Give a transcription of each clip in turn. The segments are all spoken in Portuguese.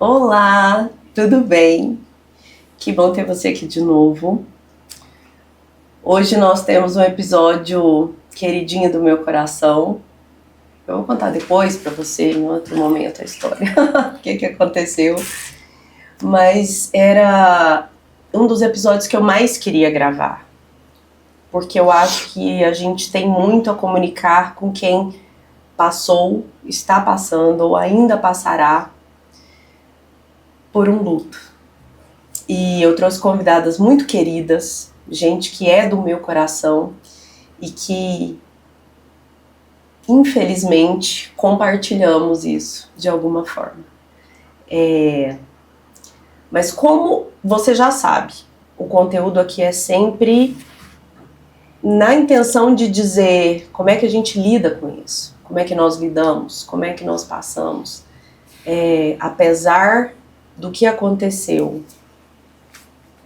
Olá, tudo bem? Que bom ter você aqui de novo. Hoje nós temos um episódio queridinho do meu coração. Eu vou contar depois para você, em outro momento, a história, o que aconteceu. Mas era um dos episódios que eu mais queria gravar, porque eu acho que a gente tem muito a comunicar com quem passou, está passando ou ainda passará por um luto. E eu trouxe convidadas muito queridas, gente que é do meu coração e que, infelizmente, compartilhamos isso de alguma forma. Mas como você já sabe, o conteúdo aqui é sempre na intenção de dizer como é que a gente lida com isso, como é que nós lidamos, como é que nós passamos, apesar do que aconteceu,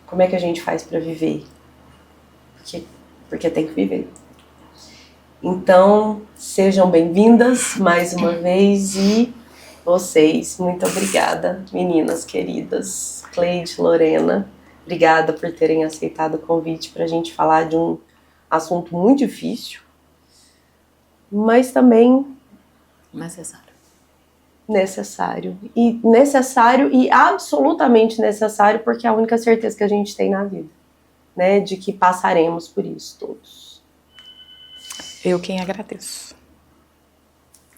como é que a gente faz para viver, porque tem que viver. Então, sejam bem-vindas mais uma vez e vocês, muito obrigada, meninas queridas, Cleide, Lorena, obrigada por terem aceitado o convite para a gente falar de um assunto muito difícil, mas também necessário e absolutamente necessário, porque é a única certeza que a gente tem na vida, né, de que passaremos por isso todos. Eu quem agradeço.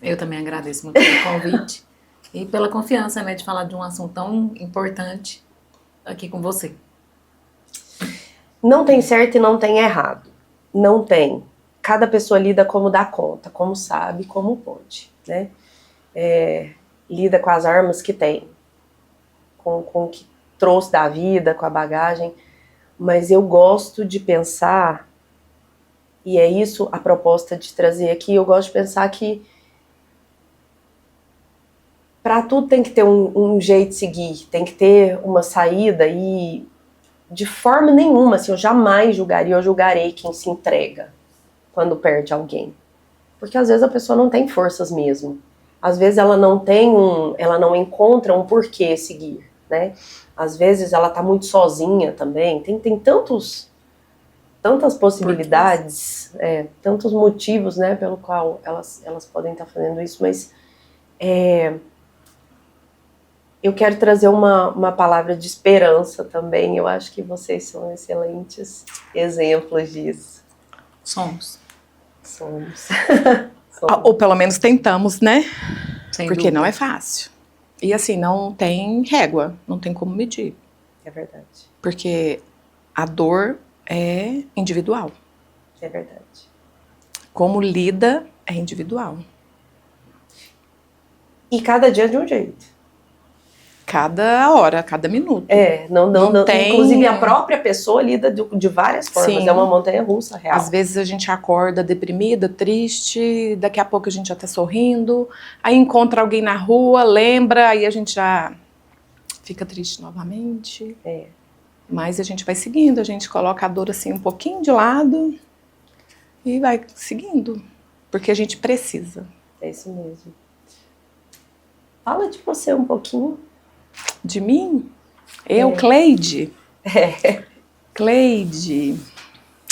Eu também agradeço muito pelo convite e pela confiança, né, de falar de um assunto tão importante aqui com você. Não tem certo e não tem errado. Não tem. Cada pessoa lida como dá conta, como sabe, como pode, né? Lida com as armas que tem, com o que trouxe da vida, com a bagagem. Mas eu gosto de pensar, e é isso a proposta de trazer aqui, eu gosto de pensar que para tudo tem que ter um jeito de seguir, tem que ter uma saída e de forma nenhuma, assim, eu jamais julgaria, eu julgarei quem se entrega quando perde alguém. Porque às vezes a pessoa não tem forças mesmo. Às vezes ela não encontra um porquê seguir, né? Às vezes ela tá muito sozinha também. Tem tantas possibilidades, tantos motivos, né, pelo qual elas podem estar fazendo isso, mas eu quero trazer uma palavra de esperança também. Eu acho que vocês são excelentes exemplos disso. Somos. Ou pelo menos tentamos, né? Sem Porque dúvida. não é fácil. E assim, não tem régua, não tem como medir. É verdade. Porque a dor é individual. É verdade. Como lida é individual. E cada dia de um jeito. Cada hora, cada minuto. Não tem... Inclusive a própria pessoa lida de várias formas. Sim. É uma montanha-russa real. Às vezes a gente acorda deprimida, triste, daqui a pouco a gente já tá sorrindo, aí encontra alguém na rua, lembra, aí a gente já fica triste novamente. Mas a gente vai seguindo, a gente coloca a dor assim um pouquinho de lado e vai seguindo, porque a gente precisa. É isso mesmo. Fala de você um pouquinho. De mim? Eu, Cleide? Cleide,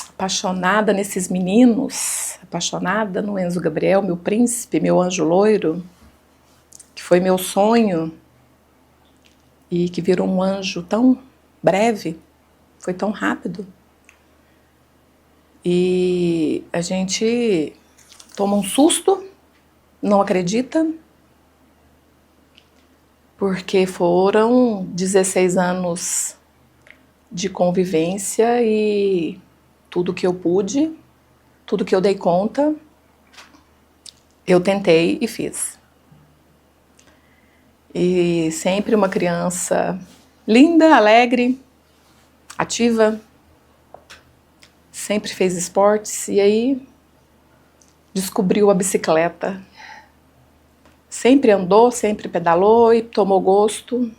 apaixonada nesses meninos, apaixonada no Enzo Gabriel, meu príncipe, meu anjo loiro, que foi meu sonho e que virou um anjo tão breve, foi tão rápido. E a gente toma um susto, não acredita, porque foram 16 anos de convivência e tudo que eu pude, tudo que eu dei conta, eu tentei e fiz. E sempre uma criança linda, alegre, ativa, sempre fez esportes e aí descobriu a bicicleta. Sempre andou, sempre pedalou e tomou gosto.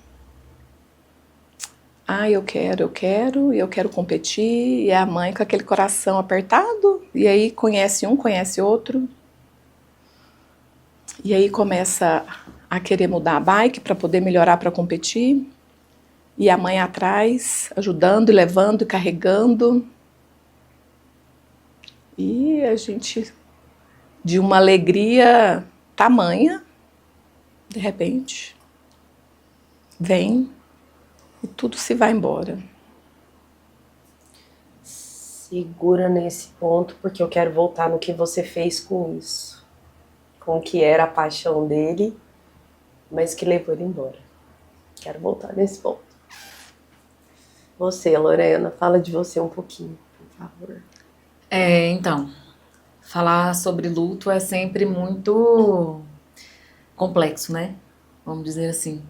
Eu quero competir. E a mãe com aquele coração apertado. E aí conhece um, conhece outro. E aí começa a querer mudar a bike para poder melhorar para competir. E a mãe atrás, ajudando, levando, carregando. E a gente, de uma alegria tamanha, de repente, vem e tudo se vai embora. Segura nesse ponto, porque eu quero voltar no que você fez com isso. Com o que era a paixão dele, mas que levou ele embora. Quero voltar nesse ponto. Você, Lorena, fala de você um pouquinho, por favor. Então, falar sobre luto é sempre muito complexo, né? Vamos dizer assim.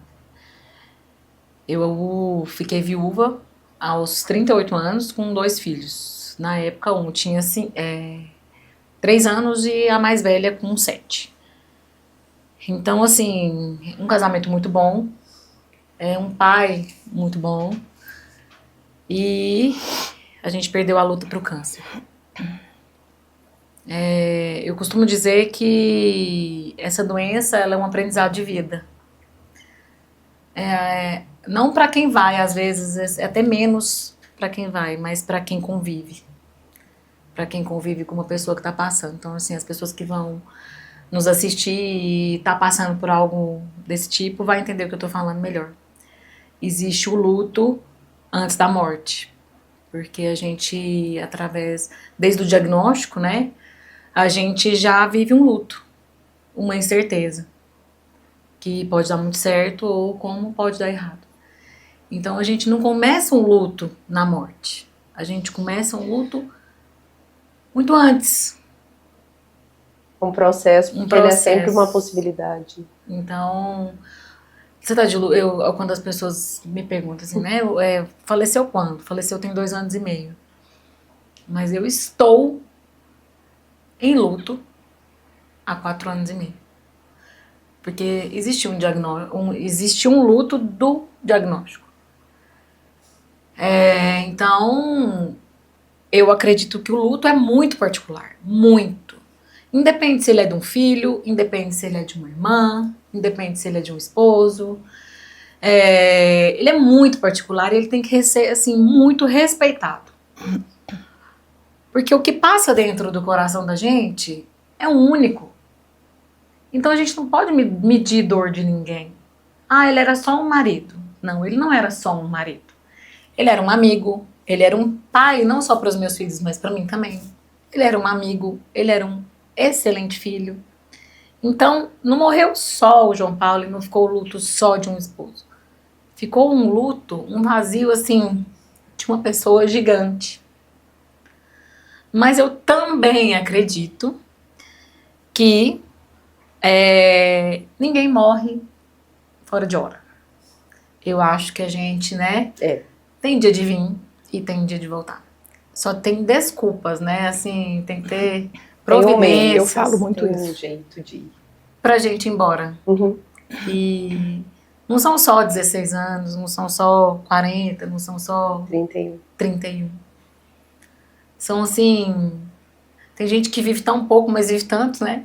Eu fiquei viúva aos 38 anos com 2 filhos. Na época, um tinha 3 anos e a mais velha com 7. Então, assim, um casamento muito bom, um pai muito bom, e a gente perdeu a luta para o câncer. Eu costumo dizer que essa doença ela é um aprendizado de vida. Não para quem vai, às vezes, até menos para quem vai, mas para quem convive. Para quem convive com uma pessoa que está passando. Então, assim, as pessoas que vão nos assistir e tá passando por algo desse tipo, vai entender o que eu tô falando melhor. Existe o luto antes da morte, porque a gente, desde o diagnóstico, né, a gente já vive um luto, uma incerteza, que pode dar muito certo ou como pode dar errado. Então a gente não começa um luto na morte, a gente começa um luto muito antes. Um processo, porque ele é sempre uma possibilidade. Então, você tá de luto? Quando as pessoas me perguntam assim, né? Faleceu quando? Faleceu tem 2 anos e meio. Mas eu estou em luto há 4 anos e meio. Porque existe existe um luto do diagnóstico. Então, eu acredito que o luto é muito particular, muito. Independe se ele é de um filho, independe se ele é de uma irmã, independe se ele é de um esposo. Ele é muito particular e ele tem que ser, assim, muito respeitado. Porque o que passa dentro do coração da gente é único. Então a gente não pode medir dor de ninguém. Ele era só um marido. Não, ele não era só um marido. Ele era um amigo, ele era um pai, não só para os meus filhos, mas para mim também. Ele era um amigo, ele era um excelente filho. Então, não morreu só o João Paulo e não ficou o luto só de um esposo. Ficou um luto, um vazio, assim, de uma pessoa gigante. Mas eu também acredito que ninguém morre fora de hora. Eu acho que a gente, né, tem dia de vir e tem dia de voltar. Só tem desculpas, né, assim, tem que ter providências. Eu falo muito tem isso. Um jeito de ir. Pra gente ir embora. Uhum. E não são só 16 anos, não são só 40, não são só 31. São assim, tem gente que vive tão pouco, mas vive tanto, né?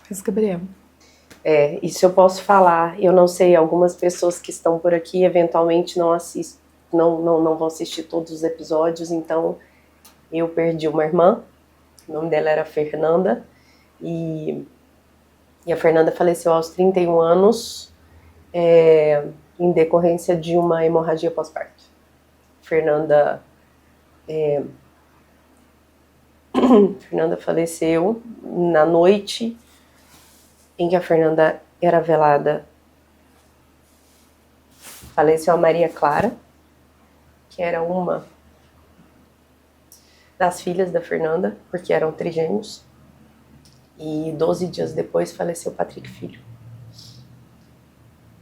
Mas, Gabriel, isso eu posso falar. Eu não sei, algumas pessoas que estão por aqui eventualmente não assistem, não vão assistir todos os episódios, então eu perdi uma irmã, o nome dela era Fernanda, e a Fernanda faleceu aos 31 anos em decorrência de uma hemorragia pós-parto. Fernanda faleceu na noite em que a Fernanda era velada. Faleceu a Maria Clara, que era uma das filhas da Fernanda, porque eram trigêmeos. E 12 dias depois faleceu o Patrick Filho.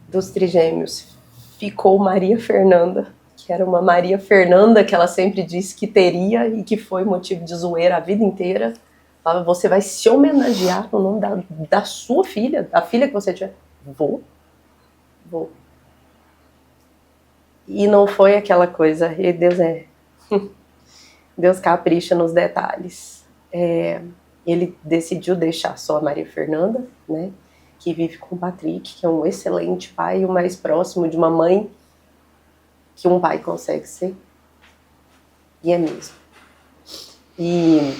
Dos trigêmeos ficou Maria Fernanda, que era uma Maria Fernanda que ela sempre disse que teria e que foi motivo de zoeira a vida inteira. Falava, você vai se homenagear no nome da sua filha, da filha que você tinha. Vou. E não foi aquela coisa, e Deus capricha nos detalhes. Ele decidiu deixar só a Maria Fernanda, né, que vive com o Patrick, que é um excelente pai, o mais próximo de uma mãe que um pai consegue ser. E é mesmo. E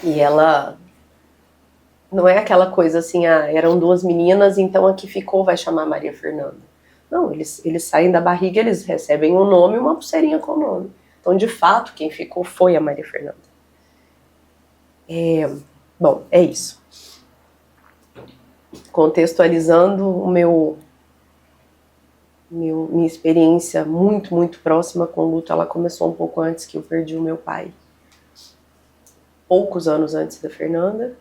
ela não é aquela coisa assim, eram 2 meninas, então a que ficou vai chamar Maria Fernanda. Não, eles saem da barriga, eles recebem um nome e uma pulseirinha com o nome. Então, de fato, quem ficou foi a Maria Fernanda. Bom, é isso. Contextualizando minha experiência muito, muito próxima com o luto, ela começou um pouco antes que eu perdi o meu pai. Poucos anos antes da Fernanda.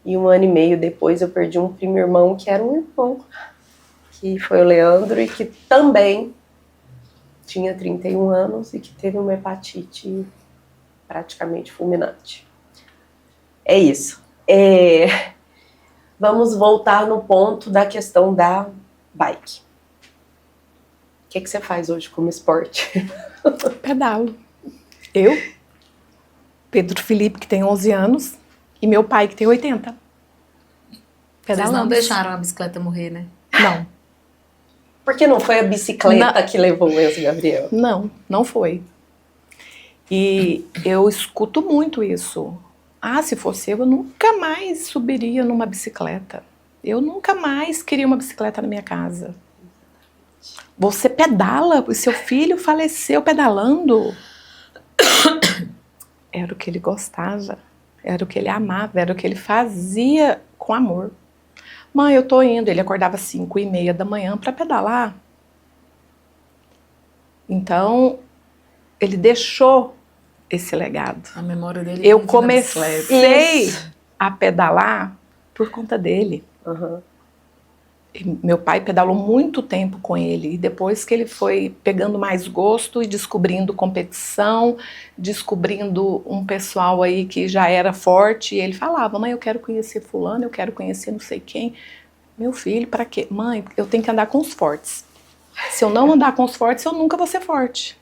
E 1 ano e meio depois eu perdi um primo irmão que era um irmão, que foi o Leandro, e que também tinha 31 anos e que teve uma hepatite praticamente fulminante. É isso. Vamos voltar no ponto da questão da bike. O que você faz hoje como esporte? Pedalo. Eu, Pedro Felipe, que tem 11 anos, e meu pai, que tem 80. Vocês não deixaram a bicicleta morrer, né? Não. Porque não foi a bicicleta que levou o Enzo Gabriel? Não foi. E eu escuto muito isso. Se fosse eu nunca mais subiria numa bicicleta. Eu nunca mais queria uma bicicleta na minha casa. Você pedala, o seu filho faleceu pedalando. Era o que ele gostava, era o que ele amava, era o que ele fazia com amor. Mãe, eu tô indo. Ele acordava às 5h30 da manhã para pedalar. Então, ele deixou esse legado. A memória dele. Eu comecei a pedalar por conta dele. Uhum. Meu pai pedalou muito tempo com ele, e depois que ele foi pegando mais gosto e descobrindo competição, descobrindo um pessoal aí que já era forte, e ele falava: mãe, eu quero conhecer fulano, eu quero conhecer não sei quem. Meu filho, para quê? Mãe, eu tenho que andar com os fortes. Se eu não andar com os fortes, eu nunca vou ser forte.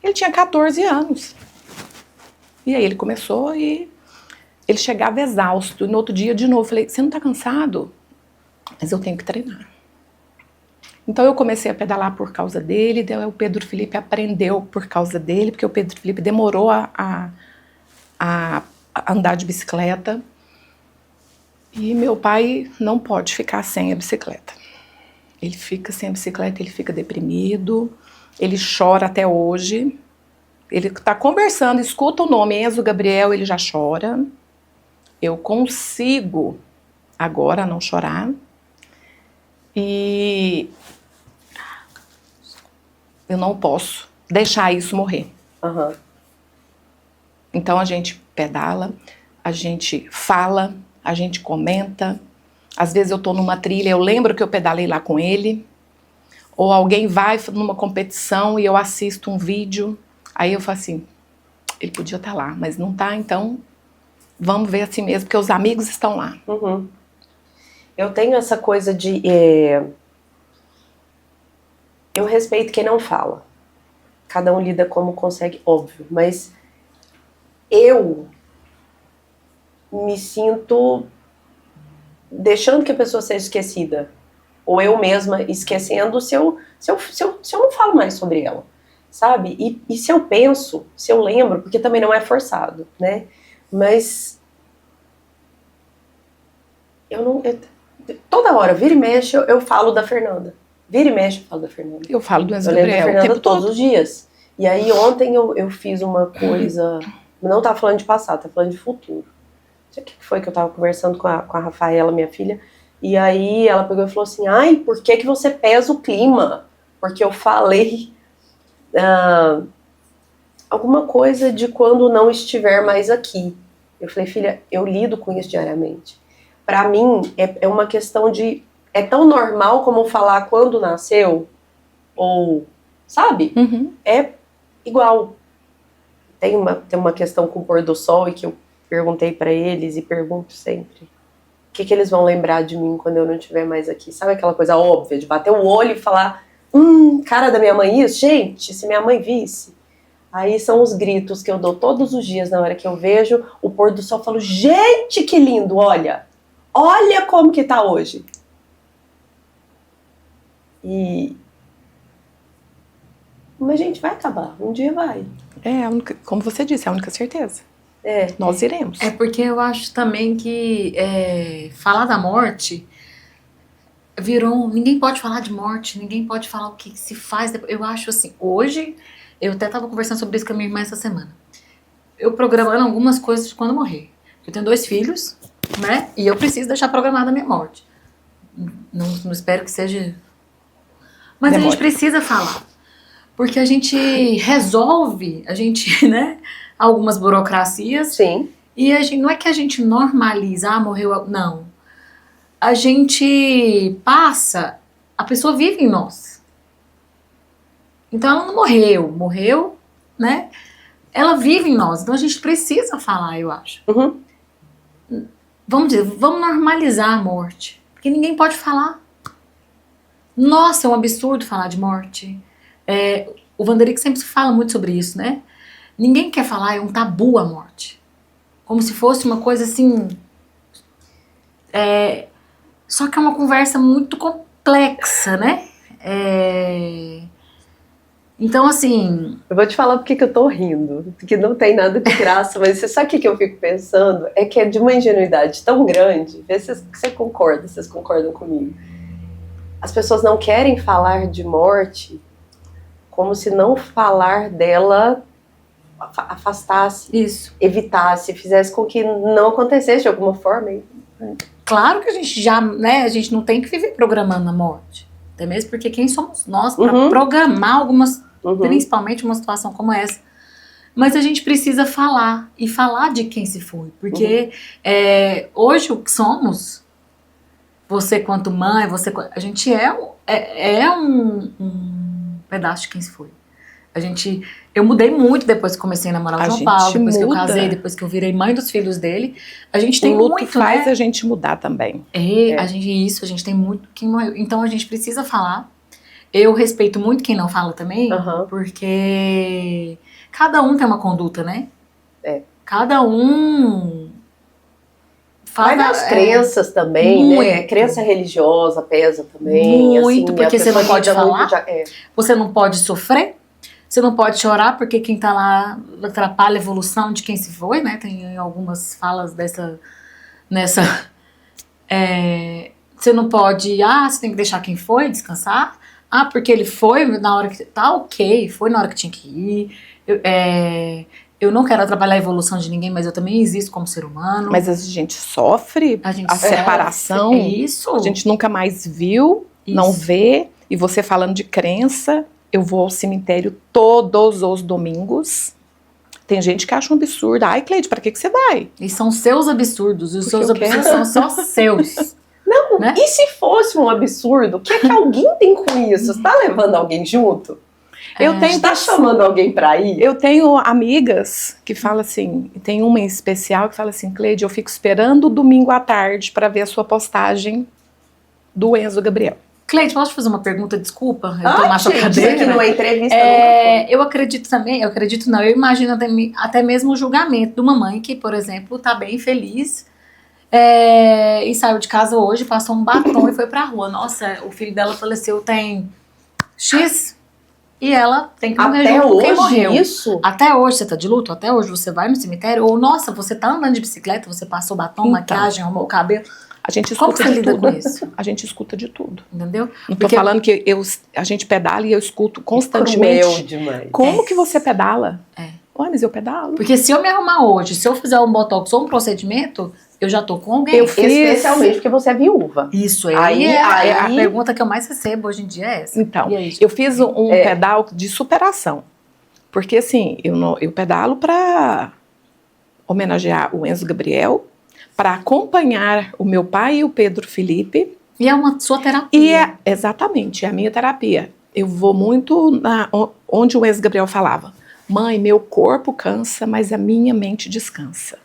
Ele tinha 14 anos. E aí ele começou e ele chegava exausto. E no outro dia, de novo, eu falei: você não tá cansado? Mas eu tenho que treinar. Então eu comecei a pedalar por causa dele, daí o Pedro Felipe aprendeu por causa dele, porque o Pedro Felipe demorou a andar de bicicleta. E meu pai não pode ficar sem a bicicleta. Ele fica sem a bicicleta, ele fica deprimido, ele chora até hoje. Ele está conversando, escuta o nome Enzo Gabriel, ele já chora. Eu consigo agora não chorar. E eu não posso deixar isso morrer. Uhum. Então a gente pedala, a gente fala, a gente comenta. Às vezes eu estou numa trilha, eu lembro que eu pedalei lá com ele. Ou alguém vai numa competição e eu assisto um vídeo. Aí eu falo assim: ele podia estar lá, mas não está, então vamos ver assim mesmo, porque os amigos estão lá. Uhum. Eu tenho essa coisa de... eu respeito quem não fala. Cada um lida como consegue, óbvio. Mas eu me sinto deixando que a pessoa seja esquecida. Ou eu mesma esquecendo se eu não falo mais sobre ela. Sabe? E se eu penso, se eu lembro, porque também não é forçado, né? Mas... toda hora, vira e mexe, eu falo da Fernanda. Vira e mexe, eu falo da Fernanda. Eu falo do Enzo Gabriel. Eu lembro da Fernanda todos os dias. E aí ontem eu fiz uma coisa... Não tava falando de passado, tava falando de futuro. Não sei o que foi que eu tava conversando com a Rafaela, minha filha. E aí ela pegou e falou assim: ai, por que você pesa o clima? Porque eu falei alguma coisa de quando não estiver mais aqui. Eu falei: filha, eu lido com isso diariamente. Pra mim, é uma questão de... É tão normal como falar quando nasceu, ou... Sabe? Uhum. É igual. Tem uma questão com o pôr do sol, e que eu perguntei pra eles, e pergunto sempre: o que eles vão lembrar de mim quando eu não estiver mais aqui? Sabe aquela coisa óbvia de bater o olho e falar: cara da minha mãe isso? Gente, se minha mãe visse. Aí são os gritos que eu dou todos os dias na hora que eu vejo o pôr do sol. Eu falo: gente, que lindo, olha. olha como que tá hoje. Mas a gente vai acabar, um dia vai. É, como você disse, é a única certeza. É. Nós iremos. É porque eu acho também que falar da morte virou... Ninguém pode falar de morte, ninguém pode falar o que se faz. Eu acho assim, hoje, eu até estava conversando sobre isso com a minha irmã essa semana. Eu programando algumas coisas de quando morrer. Eu tenho 2 filhos, né? E eu preciso deixar programada a minha morte. Não espero que seja... Mas Demora. a gente precisa falar. Porque a gente resolve, a gente, né? Algumas burocracias. Sim. E não é que a gente normaliza, morreu... Não. A gente passa... A pessoa vive em nós. Então ela não morreu, né? Ela vive em nós. Então a gente precisa falar, eu acho. Uhum. Vamos normalizar a morte. Porque ninguém pode falar. Nossa, é um absurdo falar de morte. O Vanderick sempre fala muito sobre isso, né? Ninguém quer falar, é um tabu a morte. Como se fosse uma coisa assim... Só que é uma conversa muito complexa, né? Então, assim... Eu vou te falar porque que eu tô rindo, porque não tem nada de graça, mas você sabe o que eu fico pensando? É que é de uma ingenuidade tão grande, vê se você concorda, vocês concordam comigo. As pessoas não querem falar de morte como se não falar dela afastasse, Isso. evitasse, fizesse com que não acontecesse de alguma forma. Claro que a gente já, né, a gente não tem que viver programando a morte. Até mesmo porque quem somos nós para programar algumas, principalmente uma situação como essa. Mas a gente precisa falar, e falar de quem se foi. Porque hoje o que somos, você quanto mãe, a gente é um pedaço de quem se foi. Eu mudei muito depois que comecei a namorar o João Paulo, depois que eu casei, depois que eu virei mãe dos filhos dele. A gente tem muito, luto faz a gente mudar também. A gente tem muito quem morreu. Então a gente precisa falar. Eu respeito muito quem não fala também, porque cada um tem uma conduta, né? Cada um Vai das crenças também, muito. né? Crença religiosa pesa também. Muito, assim, porque você não pode falar, muito você não pode sofrer, você não pode chorar, porque quem tá lá atrapalha a evolução de quem se foi, né? Tem algumas falas nessa... você não pode... você tem que deixar quem foi descansar. Porque ele foi na hora que... Tá ok, foi na hora que tinha que ir. Eu não quero atrapalhar a evolução de ninguém, mas eu também existo como ser humano. Mas a gente sofre a separação. Isso. A gente nunca mais viu, não vê. E você falando de crença, eu vou ao cemitério todos os domingos. Tem gente que acha um absurdo. Ai, Cleide, pra que você vai? E são seus absurdos. Os seus absurdos são só seus. Não, né? E se fosse um absurdo, o que é que alguém tem com isso? Você tá levando alguém junto? Você tá chamando alguém pra ir? Eu tenho amigas que falam assim, tem uma em especial que fala assim, Cleide, eu fico esperando o domingo à tarde pra ver a sua postagem do Enzo Gabriel. Cleide, posso te fazer uma pergunta? Desculpa, eu tô machucadeira. Que não é entrevista, eu acredito também, eu imagino até mesmo o julgamento de uma mãe que, por exemplo, tá bem feliz e saiu de casa hoje, passou um batom e foi pra rua. Nossa, o filho dela faleceu tem X e ela tem que morrer junto com quem morreu. Isso? Até hoje você tá de luto? Até hoje você vai no cemitério? Ou, nossa, você tá andando de bicicleta, você passou batom, maquiagem, arrumou o cabelo. A gente Como escuta você de lida tudo. com isso? A gente escuta de tudo. Entendeu? Não tô falando que a gente pedala e eu escuto constantemente. Cruel demais. Como que você pedala? Olha, mas eu pedalo. Porque se eu me arrumar hoje, se eu fizer um botox ou um procedimento, eu já tô com alguém. Eu fiz... Especialmente porque você é viúva. Isso, aí a pergunta que eu mais recebo hoje em dia é essa. Então, eu fiz um pedal de superação. Porque assim, eu pedalo pra homenagear o Enzo Gabriel, para acompanhar o meu pai e o Pedro Felipe. E é uma sua terapia. E exatamente, é a minha terapia. Eu vou muito onde o Enzo Gabriel falava. Mãe, meu corpo cansa, mas a minha mente descansa.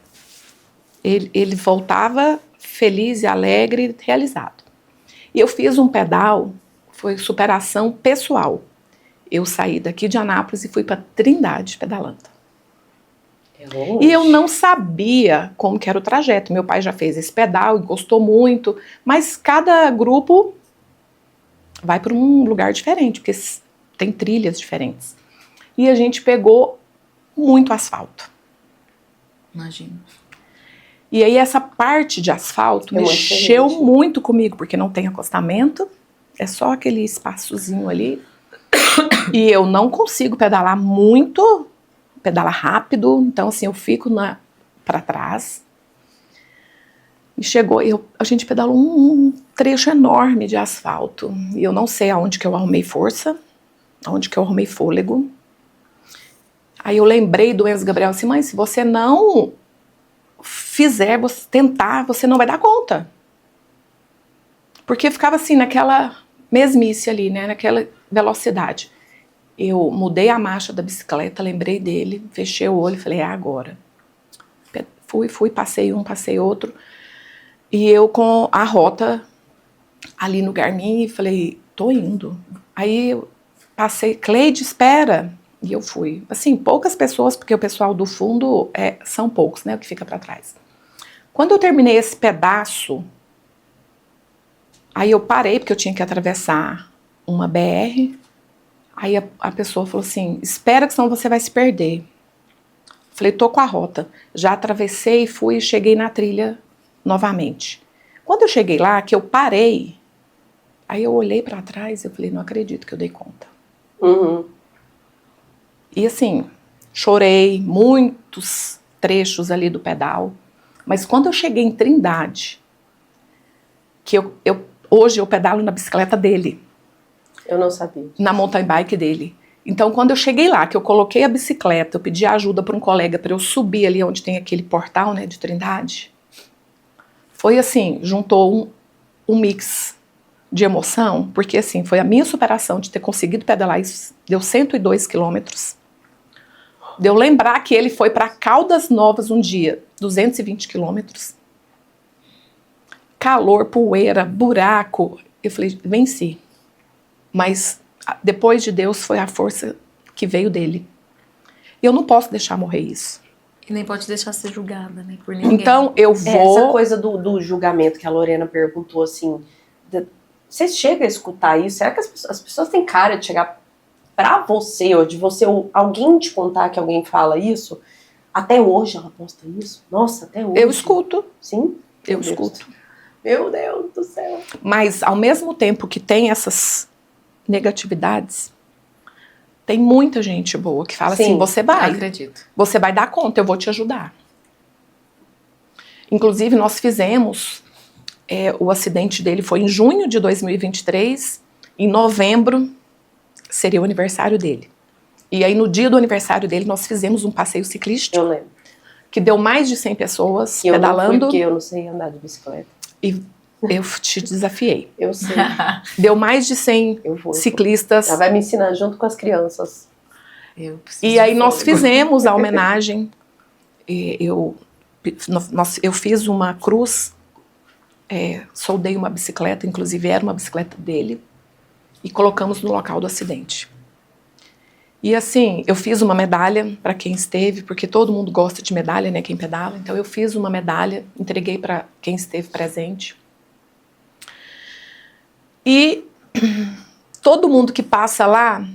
Ele voltava feliz e alegre, realizado. E eu fiz um pedal, foi superação pessoal. Eu saí daqui de Anápolis e fui para Trindade pedalando. É longe. E eu não sabia como que era o trajeto. Meu pai já fez esse pedal e gostou muito, mas cada grupo vai para um lugar diferente, porque tem trilhas diferentes. E a gente pegou muito asfalto. Imagino. E aí essa parte de asfalto É muito mexeu diferente. muito comigo, porque não tem acostamento, é só aquele espaçozinho ali. E eu não consigo pedalar muito, pedalar rápido, então assim, eu fico para trás. E chegou, a gente pedalou um trecho enorme de asfalto. E eu não sei aonde que eu arrumei força, aonde que eu arrumei fôlego. Aí eu lembrei do Enzo Gabriel assim, mãe, se você não fizer, você tentar, você não vai dar conta. Porque ficava assim, naquela mesmice ali, né, naquela velocidade. Eu mudei a marcha da bicicleta, lembrei dele, fechei o olho e falei, é agora. Fui, passei um, passei outro. E eu com a rota ali no Garmin e falei, tô indo. Aí eu passei, Cleide, espera. E eu fui. Assim, poucas pessoas, porque o pessoal do fundo são poucos, né, o que fica para trás. Quando eu terminei esse pedaço, aí eu parei, porque eu tinha que atravessar uma BR. Aí a pessoa falou assim, espera que senão você vai se perder. Falei, tô com a rota. Já atravessei, fui e cheguei na trilha novamente. Quando eu cheguei lá, que eu parei, aí eu olhei para trás e eu falei, não acredito que eu dei conta. Uhum. E assim, chorei muitos trechos ali do pedal, mas quando eu cheguei em Trindade, que hoje eu pedalo na bicicleta dele, Eu não sabia. na mountain bike dele. Então, quando eu cheguei lá, que eu coloquei a bicicleta, eu pedi ajuda para um colega para eu subir ali onde tem aquele portal, né, de Trindade, foi assim, juntou um mix de emoção, porque assim, foi a minha superação de ter conseguido pedalar isso, deu 102 quilômetros. De eu lembrar que ele foi para Caldas Novas um dia, 220 quilômetros. Calor, poeira, buraco. Eu falei, venci. Mas depois de Deus foi a força que veio dele. E eu não posso deixar morrer isso. E nem pode deixar ser julgada, né, por ninguém. Então eu vou... Essa coisa do julgamento que a Lorena perguntou, assim, você chega a escutar isso? Será que as pessoas têm cara de chegar pra você, ou de você, ou alguém te contar que alguém fala isso? Até hoje ela posta isso? Nossa, até hoje. Eu escuto. Sim? Eu escuto. Meu Deus do céu. Mas ao mesmo tempo que tem essas negatividades, tem muita gente boa que fala Sim, assim, você vai. Acredito. Você vai dar conta, eu vou te ajudar. Inclusive, nós fizemos, o acidente dele foi em junho de 2023, em novembro seria o aniversário dele. E aí, no dia do aniversário dele, nós fizemos um passeio ciclístico, Eu lembro. que deu mais de 100 pessoas E eu pedalando. não fui porque eu não sei andar de bicicleta. E eu te desafiei. Eu sei. Deu mais de 100 Eu vou. ciclistas. Ela vai me ensinar junto com as crianças. E aí nós fizemos a homenagem. Eu fiz uma cruz, soldei uma bicicleta, inclusive era uma bicicleta dele, e colocamos no local do acidente. E assim, eu fiz uma medalha para quem esteve, porque todo mundo gosta de medalha, né, quem pedala. Então eu fiz uma medalha, entreguei para quem esteve presente. E todo mundo que passa lá,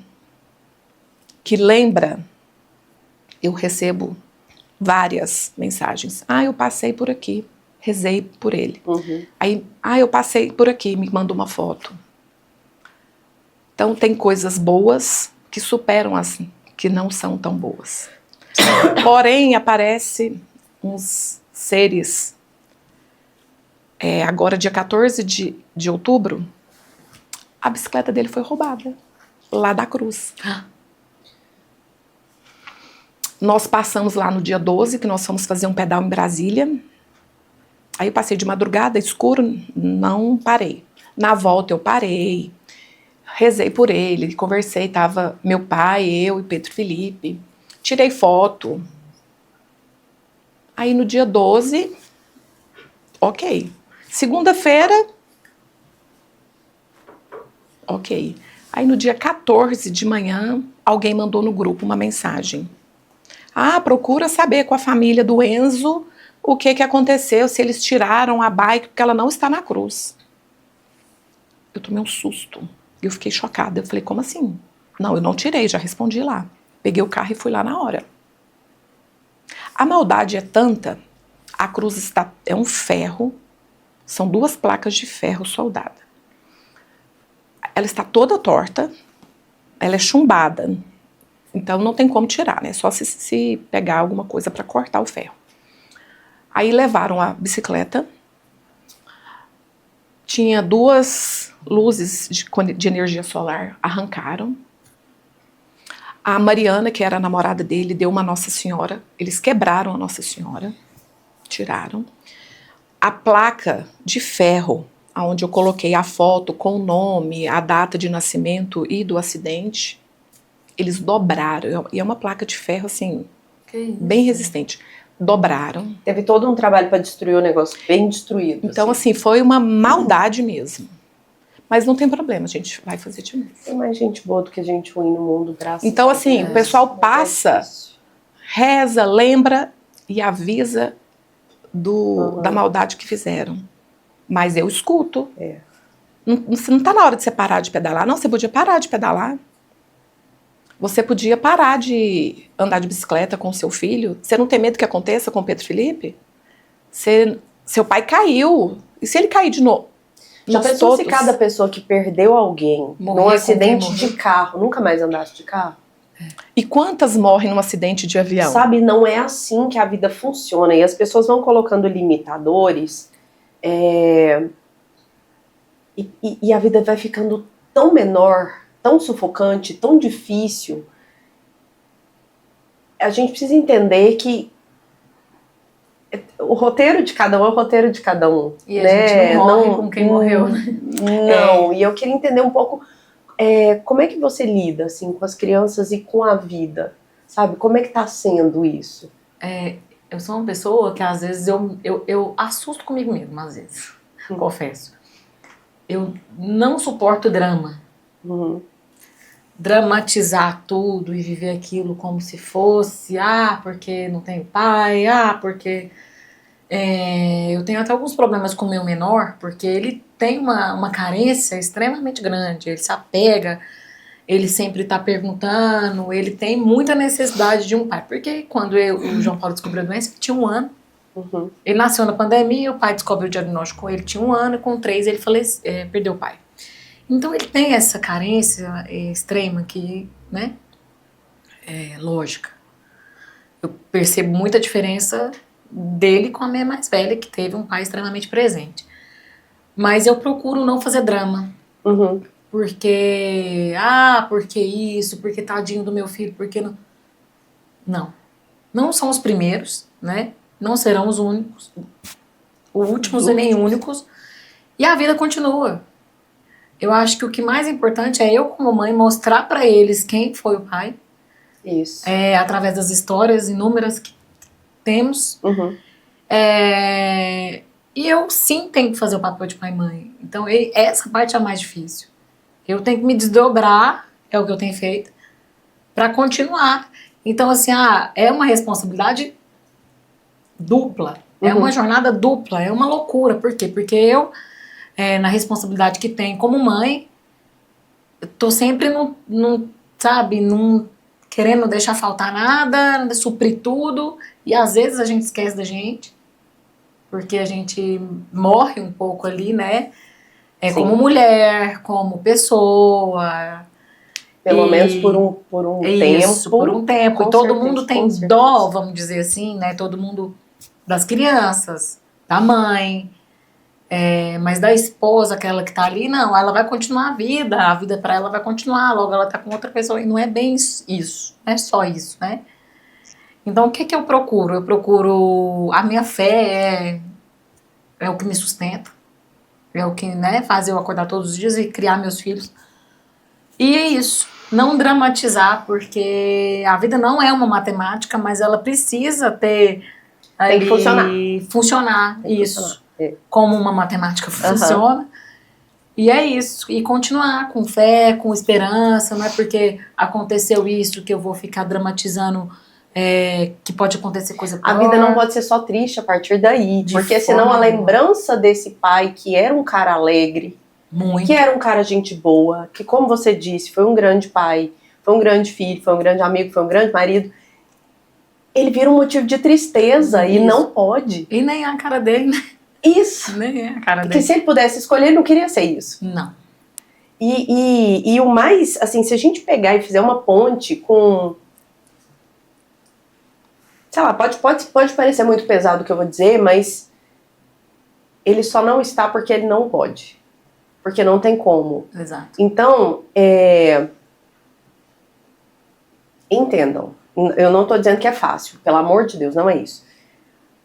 que lembra, eu recebo várias mensagens. Eu passei por aqui, rezei por ele. Uhum. Aí, eu passei por aqui, me mandou uma foto. Então tem coisas boas que superam as que não são tão boas. Porém, aparece uns seres, agora dia 14 de outubro, a bicicleta dele foi roubada, lá da Cruz. Nós passamos lá no dia 12, que nós fomos fazer um pedal em Brasília. Aí eu passei de madrugada, escuro, não parei. Na volta eu parei, rezei por ele, conversei, tava meu pai, eu e Pedro Felipe. Tirei foto. Aí no dia 12, ok. Segunda-feira, ok. Aí no dia 14 de manhã, alguém mandou no grupo uma mensagem. Procura saber com a família do Enzo o que aconteceu, se eles tiraram a bike, porque ela não está na cruz. Eu tomei um susto. Eu fiquei chocada. Eu falei, como assim? Não, eu não tirei, já respondi lá. Peguei o carro e fui lá na hora. A maldade é tanta, a cruz é um ferro, são 2 placas de ferro soldada. Ela está toda torta, ela é chumbada, então não tem como tirar, né? Só se pegar alguma coisa para cortar o ferro. Aí levaram a bicicleta, tinha 2 luzes de energia solar, arrancaram. A Mariana, que era a namorada dele, deu uma Nossa Senhora. Eles quebraram a Nossa Senhora, tiraram. A placa de ferro, onde eu coloquei a foto com o nome, a data de nascimento e do acidente, eles dobraram. E é uma placa de ferro, assim, bem resistente. Dobraram. Teve todo um trabalho para destruir o negócio, bem destruído. Então, assim, foi uma maldade mesmo. Mas não tem problema, a gente vai fazer de novo. Tem mais gente boa do que gente ruim no mundo, graças a Deus. Então, assim, o pessoal passa, reza, lembra e avisa da maldade que fizeram. Mas eu escuto. Não tá na hora de você parar de pedalar. Não, você podia parar de pedalar. Você podia parar de andar de bicicleta com o seu filho. Você não tem medo que aconteça com o Pedro Felipe? Seu pai caiu. E se ele cair de novo? Já pensou se cada pessoa que perdeu alguém num acidente de carro nunca mais andasse de carro? E quantas morrem num acidente de avião? Sabe, não é assim que a vida funciona. E as pessoas vão colocando limitadores e a vida vai ficando tão menor, tão sufocante, tão difícil. A gente precisa entender que o roteiro de cada um é o roteiro de cada um. E a gente não morre com quem morreu, né? Não, e eu queria entender um pouco como é que você lida assim, com as crianças e com a vida, sabe? Como é que tá sendo isso? Eu sou uma pessoa que às vezes eu assusto comigo mesma, às vezes, confesso. Eu não suporto drama. Dramatizar tudo e viver aquilo como se fosse, porque não tenho pai, porque eu tenho até alguns problemas com o meu menor, porque ele tem uma carência extremamente grande, ele se apega, ele sempre está perguntando, ele tem muita necessidade de um pai, porque quando o João Paulo descobriu a doença, ele tinha 1 ano, ele nasceu na pandemia, o pai descobriu o diagnóstico com ele, tinha 1 ano, e com 3 ele perdeu o pai. Então ele tem essa carência extrema que, né, é lógica. Eu percebo muita diferença dele com a minha mais velha, que teve um pai extremamente presente. Mas eu procuro não fazer drama. Porque, porque isso, porque tadinho do meu filho, porque não... Não são os primeiros, né? Não serão os únicos, os últimos e nem únicos. E a vida continua. Eu acho que o que mais importante é eu, como mãe, mostrar para eles quem foi o pai. Isso. Através das histórias inúmeras que temos. E eu, sim, tenho que fazer o papel de pai e mãe. Então, essa parte é a mais difícil. Eu tenho que me desdobrar, é o que eu tenho feito, para continuar. Então, assim, é uma responsabilidade dupla. É uma jornada dupla, é uma loucura. Por quê? Porque eu... na responsabilidade que tem como mãe, eu tô sempre não querendo deixar faltar nada, suprir tudo, e às vezes a gente esquece da gente, porque a gente morre um pouco ali, né? Como mulher, como pessoa. Pelo menos por um tempo. Isso, por um tempo. E todo mundo tem dó, vamos dizer assim, né? Todo mundo das crianças, da mãe. Mas da esposa, aquela que tá ali, não, ela vai continuar a vida para ela vai continuar, logo ela tá com outra pessoa, e não é bem isso, não é só isso, né? Então, o que eu procuro? Eu procuro, a minha fé é o que me sustenta, é o que, né, faz eu acordar todos os dias e criar meus filhos, e é isso, não dramatizar, porque a vida não é uma matemática, mas ela precisa ter tem que funcionar, isso. Como uma matemática funciona. E é isso. E continuar com fé, com esperança. Não é porque aconteceu isso que eu vou ficar dramatizando que pode acontecer coisa pior. A vida não pode ser só triste a partir daí, porque senão a lembrança desse pai que era um cara alegre, muito. que era um cara gente boa, que como você disse, foi um grande pai, foi um grande filho, foi um grande amigo, foi um grande marido, ele vira um motivo de tristeza e não pode. E nem é a cara dele, né? Isso. Nem é a cara Porque dele. se ele pudesse escolher, ele não queria ser isso. Não. E o mais, assim, se a gente pegar e fizer uma ponte com... Sei lá, pode parecer muito pesado o que eu vou dizer, mas ele só não está porque ele não pode. Porque não tem como. Exato. Então, entendam. Eu não tô dizendo que é fácil, pelo amor de Deus, não é isso.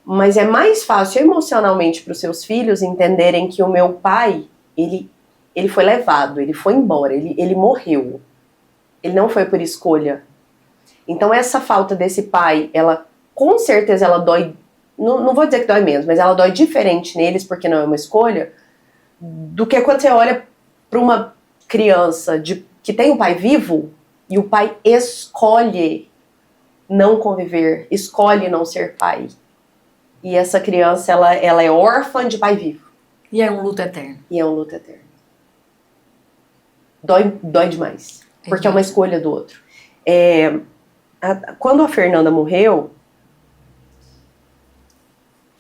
Mas é mais fácil emocionalmente para os seus filhos entenderem que o meu pai, ele foi levado, ele foi embora, ele morreu. Ele não foi por escolha. Então essa falta desse pai, ela com certeza ela dói, não vou dizer que dói menos, mas ela dói diferente neles porque não é uma escolha, do que quando você olha para uma criança que tem um pai vivo e o pai escolhe não conviver, escolhe não ser pai. E essa criança, ela é órfã de pai vivo. E é um luto eterno. E é um luto eterno. Dói demais. Porque é uma escolha do outro. Quando a Fernanda morreu,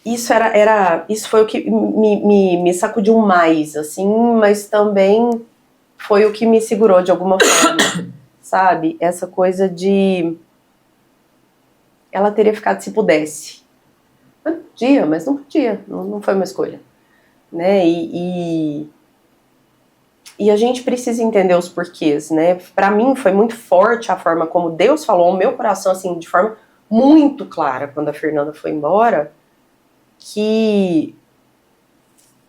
isso foi o que me sacudiu mais, assim, mas também foi o que me segurou de alguma forma, sabe? Essa coisa de... Ela teria ficado se pudesse. Podia, mas não podia. Não foi uma escolha. Né? E a gente precisa entender os porquês, né? Pra mim foi muito forte a forma como Deus falou ao meu coração, assim, de forma muito clara, quando a Fernanda foi embora, que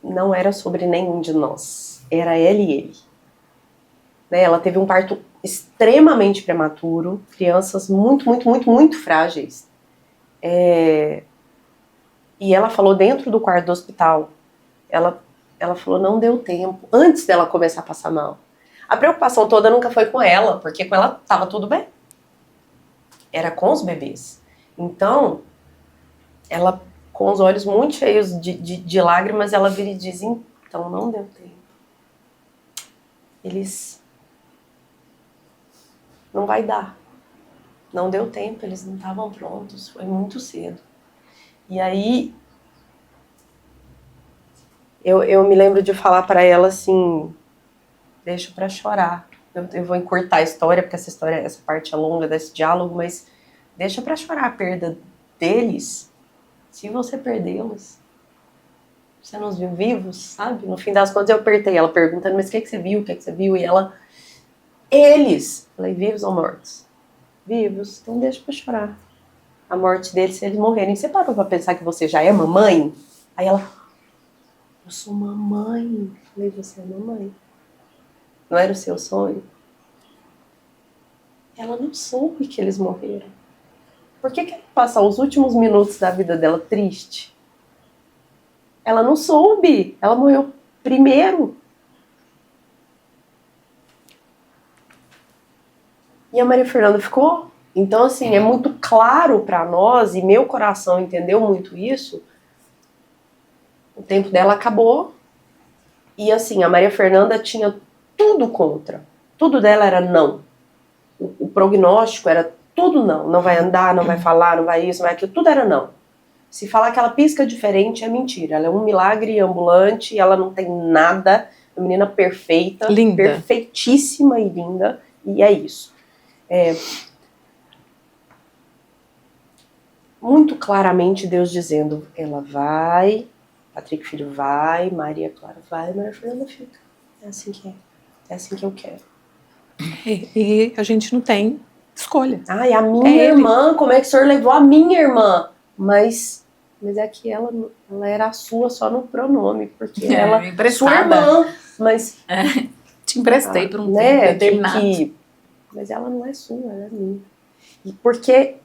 não era sobre nenhum de nós. Era ela e ele. Né? Ela teve um parto extremamente prematuro, crianças muito, muito, muito, muito frágeis. E ela falou dentro do quarto do hospital, ela falou, não deu tempo, antes dela começar a passar mal. A preocupação toda nunca foi com ela, porque com ela tava tudo bem. Era com os bebês. Então, ela, com os olhos muito cheios de lágrimas, ela vira e diz, então não deu tempo. Eles... Não vai dar. Não deu tempo, eles não estavam prontos, foi muito cedo. E aí, eu me lembro de falar para ela assim, deixa pra chorar. Eu vou encurtar a história, porque essa parte é longa desse diálogo, mas deixa pra chorar a perda deles, se você perdê-los. Você não os viu vivos, sabe? No fim das contas eu apertei ela perguntando, mas o que você viu, o que você viu? E ela, eles! Falei, vivos ou mortos? Vivos, então deixa pra chorar. A morte deles se eles morrerem. Você parou pra pensar que você já é mamãe? Aí ela, eu sou mamãe. Falei, você é mamãe. Não era o seu sonho? Ela não soube que eles morreram. Por que ela passar os últimos minutos da vida dela triste? Ela não soube. Ela morreu primeiro. E a Maria Fernanda ficou. Então, assim, é muito claro pra nós, e meu coração entendeu muito isso, o tempo dela acabou, e assim, a Maria Fernanda tinha tudo contra. Tudo dela era não. O prognóstico era tudo não. Não vai andar, não vai falar, não vai isso, não vai aquilo, tudo era não. Se falar que ela pisca diferente é mentira. Ela é um milagre ambulante, ela não tem nada, uma menina perfeita, linda, perfeitíssima e linda, e é isso. Muito claramente Deus dizendo, ela vai, Patrick Filho vai, Maria Clara vai, Maria Fernanda fica. É assim que é. É assim que eu quero. E a gente não tem escolha. Ai, a minha irmã, como é que o senhor levou a minha irmã? Mas é que ela era a sua só no pronome, porque ela é sua irmã, mas... te emprestei por um tempo determinado. Mas ela não é sua, ela é minha. E porque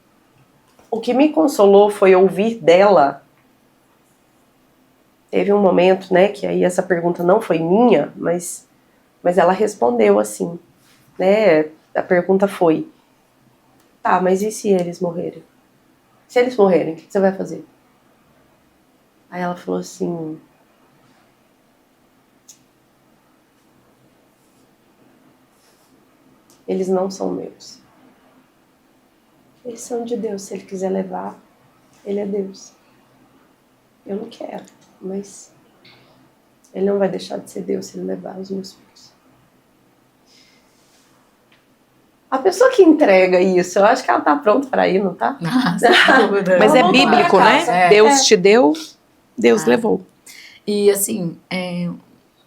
o que me consolou foi ouvir dela. Teve um momento, né, que aí essa pergunta não foi minha, mas ela respondeu assim, né, a pergunta foi, tá, mas e se eles morrerem? Se eles morrerem, o que você vai fazer? Aí ela falou assim... Eles não são meus. Eles são de Deus. Se Ele quiser levar, Ele é Deus. Eu não quero, mas Ele não vai deixar de ser Deus se Ele levar os meus filhos. A pessoa que entrega isso, eu acho que ela tá pronta para ir, não tá? Sem dúvida. Mas é Vamos voltar bíblico, pra né? casa. É. Deus te deu, Deus levou. E assim,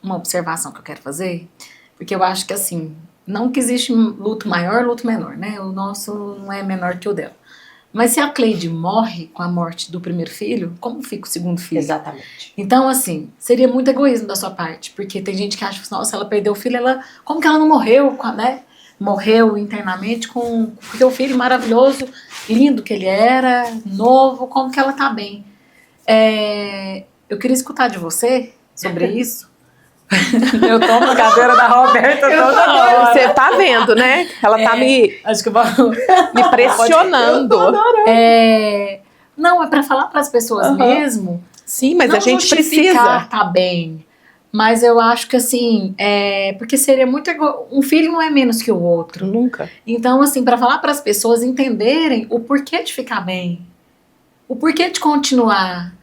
uma observação que eu quero fazer, porque eu acho que assim, não que existe luto maior, luto menor, né? O nosso não é menor que o dela. Mas se a Cleide morre com a morte do primeiro filho, como fica o segundo filho? Exatamente. Então, assim, seria muito egoísmo da sua parte, porque tem gente que acha que, nossa, ela perdeu o filho, como que ela não morreu, né? Morreu internamente com o seu filho maravilhoso, lindo que ele era, novo, como que ela tá bem? Eu queria escutar de você sobre isso. Eu tomo a cadeira da Roberta toda hora. Você tá vendo, né? Ela tá Acho que eu vou... me pressionando. Não, é pra falar pras pessoas mesmo. Sim, mas não a gente justificar precisa. tá bem. Mas eu acho que assim, porque seria muito um filho não é menos que o outro. Nunca. Então, assim, pra falar pras pessoas entenderem o porquê de ficar bem. O porquê de continuar.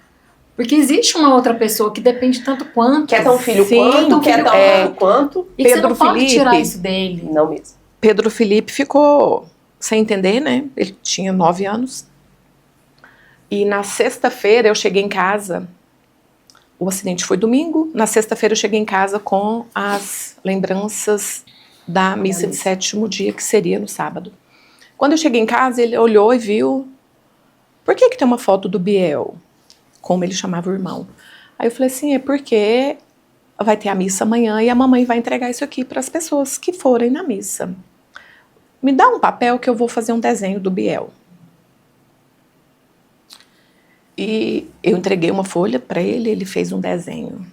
Porque existe uma outra pessoa que depende tanto quanto. Quer tão filho Sim, quanto, quer tão é. quanto. E que você Pedro não pode Felipe. tirar isso dele. Não mesmo. Pedro Felipe ficou sem entender, né? Ele tinha 9 anos. E na sexta-feira eu cheguei em casa. O acidente foi domingo. Na sexta-feira eu cheguei em casa com as lembranças da missa de 7º dia, que seria no sábado. Quando eu cheguei em casa, ele olhou e viu... Por que tem uma foto do Biel? Como ele chamava o irmão. Aí eu falei assim, é porque vai ter a missa amanhã e a mamãe vai entregar isso aqui para as pessoas que forem na missa. Me dá um papel que eu vou fazer um desenho do Biel. E eu entreguei uma folha para ele, ele fez um desenho.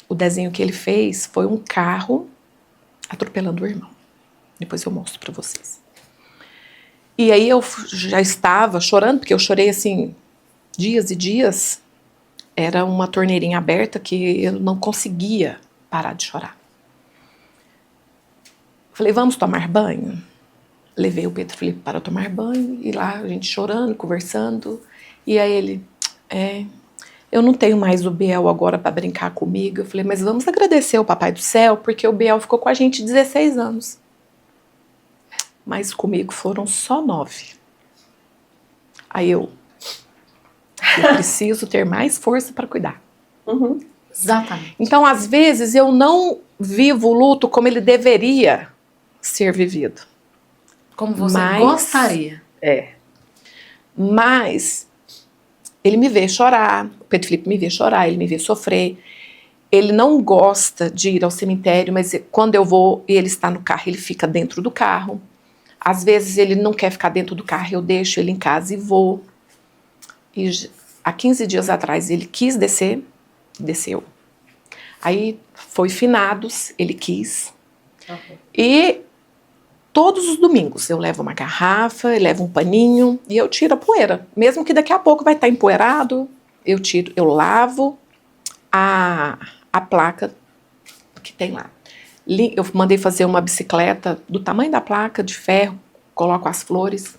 O desenho que ele fez foi um carro atropelando o irmão. Depois eu mostro para vocês. E aí eu já estava chorando, porque eu chorei assim... dias e dias, era uma torneirinha aberta que eu não conseguia parar de chorar. Falei, vamos tomar banho? Levei o Pedro Felipe para tomar banho, e lá a gente chorando, conversando, e aí ele, eu não tenho mais o Biel agora para brincar comigo. Eu falei, mas vamos agradecer ao Papai do Céu, porque o Biel ficou com a gente 16 anos. Mas comigo foram só 9. Aí eu preciso ter mais força para cuidar. Uhum. Exatamente. Então, às vezes, eu não vivo o luto como ele deveria ser vivido. Como você gostaria. Mas ele me vê chorar, o Pedro Felipe me vê chorar, ele me vê sofrer. Ele não gosta de ir ao cemitério, mas quando eu vou e ele está no carro, ele fica dentro do carro. Às vezes ele não quer ficar dentro do carro, eu deixo ele em casa e vou. E há 15 dias atrás ele quis descer, desceu. Aí foi finados, ele quis. Okay. E todos os domingos eu levo uma garrafa, eu levo um paninho e eu tiro a poeira. Mesmo que daqui a pouco vai estar empoeirado, eu tiro, eu lavo a placa que tem lá. Eu mandei fazer uma bicicleta do tamanho da placa, de ferro, coloco as flores.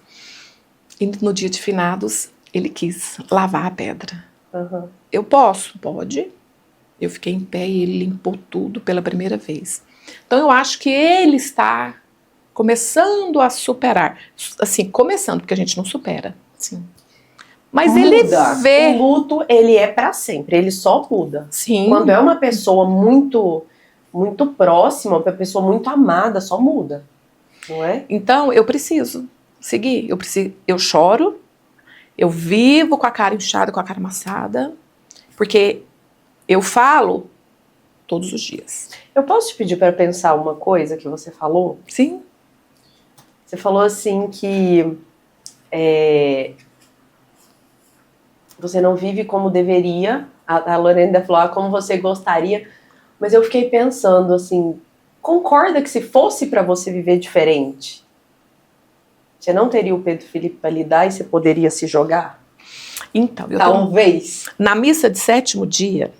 E no dia de finados, ele quis lavar a pedra. Uhum. Eu posso? Pode. Eu fiquei em pé e ele limpou tudo pela primeira vez. Então eu acho que ele está começando a superar. Assim, começando, porque a gente não supera. Sim. Mas ele vê... O luto, ele é pra sempre, ele só muda. Sim. Quando é uma pessoa muito, muito próxima, uma pessoa muito amada, só muda. Não é? Então, eu preciso seguir. Eu choro, eu vivo com a cara inchada, com a cara amassada, porque eu falo todos os dias. Eu posso te pedir para pensar uma coisa que você falou? Sim. Você falou assim que você não vive como deveria. A Lorena falou como você gostaria. Mas eu fiquei pensando assim, concorda que se fosse para você viver diferente, Você não teria o Pedro Felipe para lidar e você poderia se jogar? Então, Talvez. Na missa de 7º dia,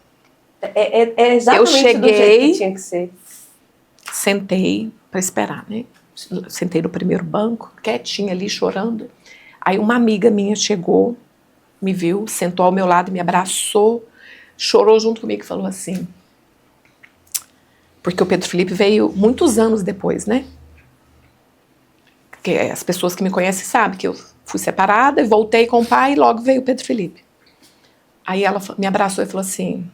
É exatamente eu cheguei, do jeito que tinha que ser. Sentei para esperar, né? Sentei no primeiro banco, quietinha ali, chorando. Aí uma amiga minha chegou, me viu, sentou ao meu lado, me abraçou, chorou junto comigo e falou assim... Porque o Pedro Felipe veio muitos anos depois, né? Porque as pessoas que me conhecem sabem que eu fui separada e voltei com o pai e logo veio o Pedro Felipe. Aí ela me abraçou e falou assim,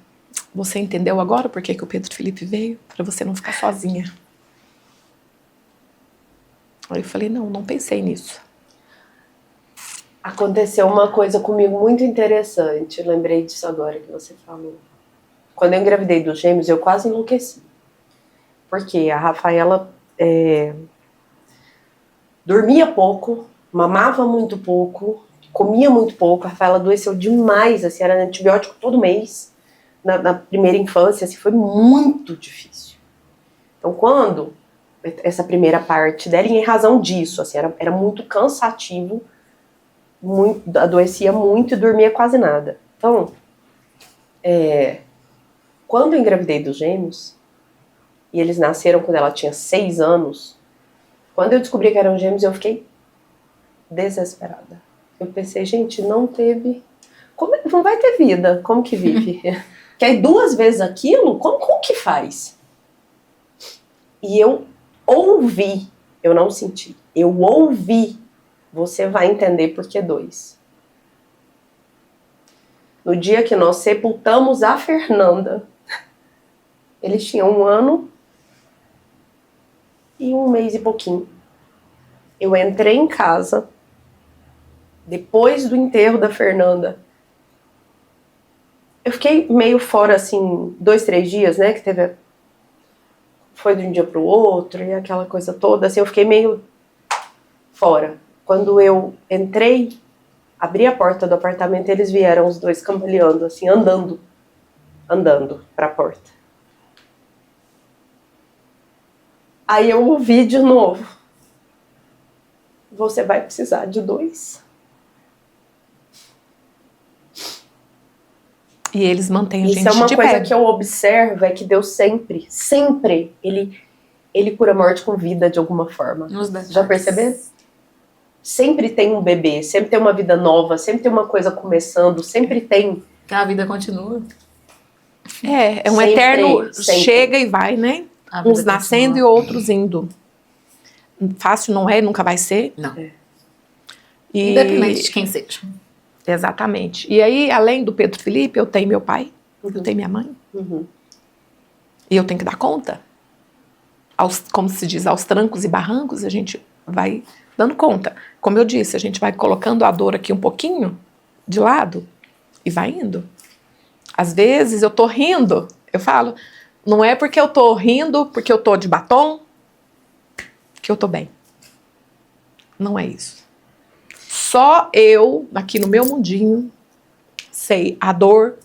você entendeu agora por que o Pedro Felipe veio? Para você não ficar sozinha. Aí eu falei, não pensei nisso. Aconteceu uma coisa comigo muito interessante. Eu lembrei disso agora que você falou. Quando eu engravidei dos gêmeos, eu quase enlouqueci. Porque a Rafaela dormia pouco, mamava muito pouco, comia muito pouco. A Rafaela adoeceu demais, assim, era antibiótico todo mês. Na primeira infância, assim, foi muito difícil. Então, quando essa primeira parte dela, e em razão disso, assim, era muito cansativo, adoecia muito e dormia quase nada. Então, quando eu engravidei dos gêmeos, e eles nasceram quando ela tinha 6 anos, quando eu descobri que eram gêmeos, eu fiquei desesperada. Eu pensei, gente, não vai ter vida, como que vive? Que aí 2 vezes aquilo, como que faz? E eu ouvi, eu não senti, eu ouvi, você vai entender por que 2. No dia que nós sepultamos a Fernanda, eles tinham 1 ano e 1 mês e pouquinho. Eu entrei em casa, depois do enterro da Fernanda. Eu fiquei meio fora, assim, 2, 3 dias, né, que foi de um dia pro outro, e aquela coisa toda, assim, eu fiquei meio fora. Quando eu entrei, abri a porta do apartamento, eles vieram, os 2 cambaleando, assim, andando pra porta. Aí eu ouvi de novo, você vai precisar de 2. E eles mantêm a gente de pé. Isso é uma coisa que eu observo, é que Deus sempre, ele cura a morte com vida de alguma forma. Já perceberam? Sempre tem um bebê, sempre tem uma vida nova, sempre tem uma coisa começando, sempre tem. A vida continua. É um sempre, eterno sempre. Chega e vai, né? Uns nascendo continua. E outros indo. Fácil não é, nunca vai ser. Não. Independente de quem seja. Exatamente. E aí, além do Pedro Felipe, eu tenho meu pai, eu tenho minha mãe. E eu tenho que dar conta. Como se diz, aos trancos e barrancos, a gente vai dando conta. Como eu disse, a gente vai colocando a dor aqui um pouquinho de lado e vai indo. Às vezes eu tô rindo, eu falo, não é porque eu tô rindo, porque eu tô de batom, que eu tô bem. Não é isso. Só eu, aqui no meu mundinho, sei a dor,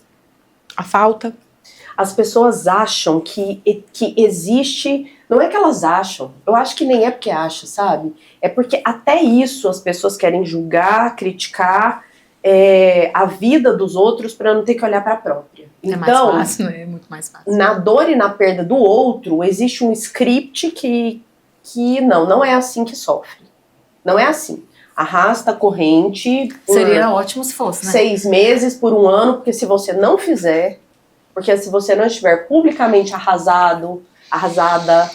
a falta. As pessoas acham que existe... Não é que elas acham, eu acho que nem é porque acham, sabe? É porque até isso as pessoas querem julgar, criticar a vida dos outros para não ter que olhar para a própria. É mais fácil, né? É muito mais fácil. Na dor e na perda do outro, existe um script que não é assim que sofre. Não é assim. Arrasta a corrente. Seria ótimo se fosse, né? 6 meses por 1 ano, porque se você não fizer, porque se você não estiver publicamente arrasada,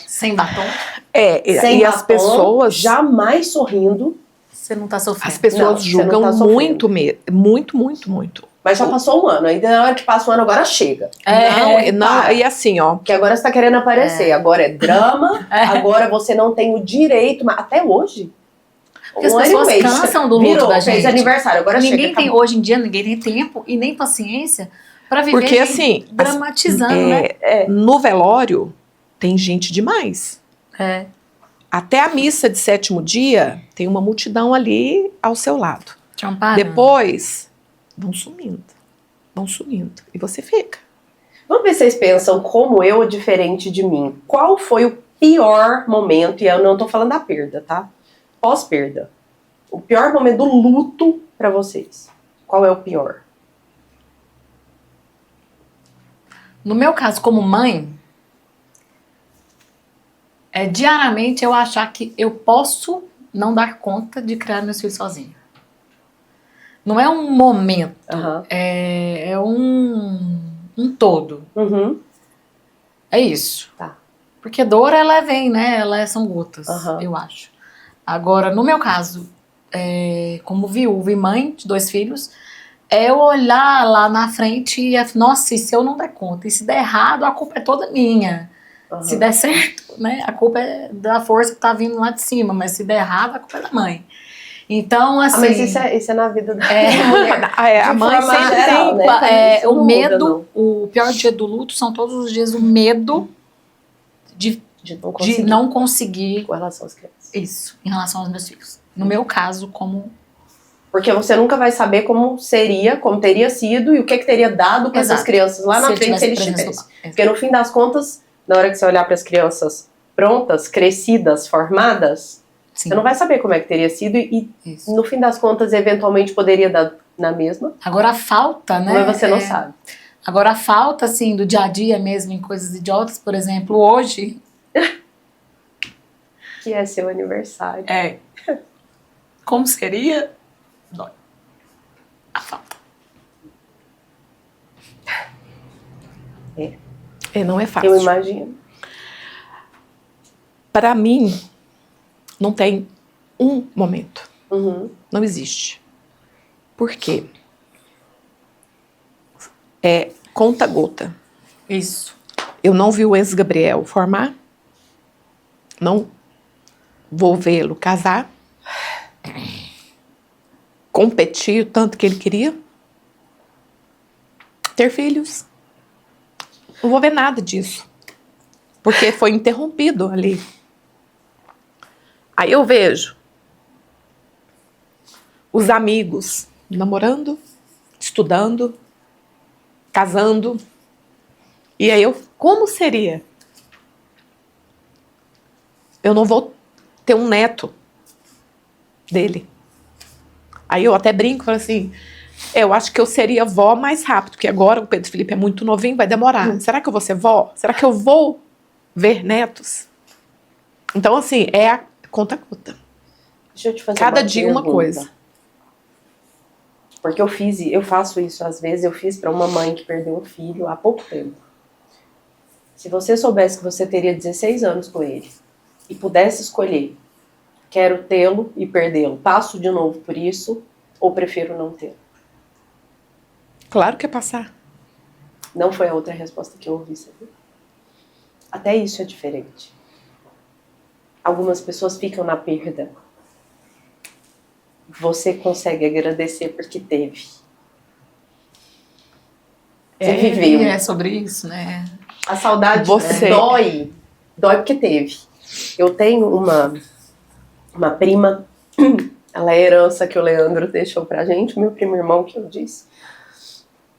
sem batom, sem e batom, as pessoas jamais sorrindo, você não tá sofrendo. As pessoas julgam muito. Mas já passou 1 ano, aí na hora que passa 1 ano, agora chega. Não, e assim, ó. Que agora você tá querendo aparecer, agora é drama, agora você não tem o direito, mas até hoje. Porque as pessoas cansam do luto da gente. Fez aniversário, agora ninguém tem, hoje em dia, ninguém tem tempo e nem paciência pra viver. Porque assim, dramatizando, né? No velório tem gente demais. Até a missa de 7º dia tem uma multidão ali ao seu lado. Depois vão sumindo. E você fica. Vamos ver se vocês pensam como eu, diferente de mim. Qual foi o pior momento, e eu não tô falando da perda, tá? Pós-perda. O pior momento do luto pra vocês. Qual é o pior? No meu caso, como mãe, diariamente eu achar que eu posso não dar conta de criar meus filhos sozinha. Não é um momento, Aham. é um todo. Uhum. É isso. Tá. Porque dor, ela vem, né? São gotas, Aham. eu acho. Agora, no meu caso, como viúva e mãe de 2 filhos, é eu olhar lá na frente e, nossa, e se eu não der conta? E se der errado, a culpa é toda minha. Aham. Se der certo, né? A culpa é da força que tá vindo lá de cima, mas se der errado, a culpa é da mãe. Então, assim... mas isso é na vida da mulher. A De mãe forma sempre geral, tem... né? Isso o não medo, muda, o pior dia do luto são todos os dias o medo de de não conseguir com relação às crianças. isso em relação aos meus filhos. No meu caso, como... Porque você nunca vai saber como seria, como teria sido e o que teria dado para essas Exato. crianças lá na eu frente se eles tivesse tivessem. presente Porque no fim das contas, na hora que você olhar para as crianças prontas, crescidas, formadas, Sim, você não vai saber como é que teria sido e isso. no fim das contas, eventualmente poderia dar na mesma, Agora a falta, né? mas você não sabe. Agora a falta, assim, do dia a dia mesmo, em coisas idiotas, por exemplo, hoje, Que é seu aniversário. como seria? Dói. A falta. não é fácil. Eu imagino. Para mim, não tem um momento. Uhum. Não existe. Por quê? É conta-gota. Isso. Eu não vi o ex-Gabriel formar. Não vou vê-lo casar. Competir o tanto que ele queria. Ter filhos. Não vou ver nada disso. Porque foi interrompido ali. Aí eu vejo os amigos namorando, estudando, casando. E aí como seria? Eu não vou ter um neto dele. Aí eu até brinco, falo assim, eu acho que eu seria vó mais rápido, porque agora o Pedro Felipe é muito novinho, vai demorar. Será que eu vou ser vó? Será que eu vou ver netos? Então, assim, é a conta-gota. Deixa eu te fazer Cada uma dia pergunta. uma coisa. Porque eu faço isso às vezes, eu fiz para uma mãe que perdeu um filho há pouco tempo. Se você soubesse que você teria 16 anos com ele e pudesse escolher, quero tê-lo e perdê-lo, passo de novo por isso ou prefiro não tê-lo? Claro que é passar. Não foi a outra resposta que eu ouvi, sabe? Até isso é diferente. Algumas pessoas ficam na perda. Você consegue agradecer porque teve. Você viveu. É sobre isso, né? A saudade Você- dói. Dói porque teve. Eu tenho uma prima, ela é herança que o Leandro deixou pra gente, meu primo irmão que eu disse.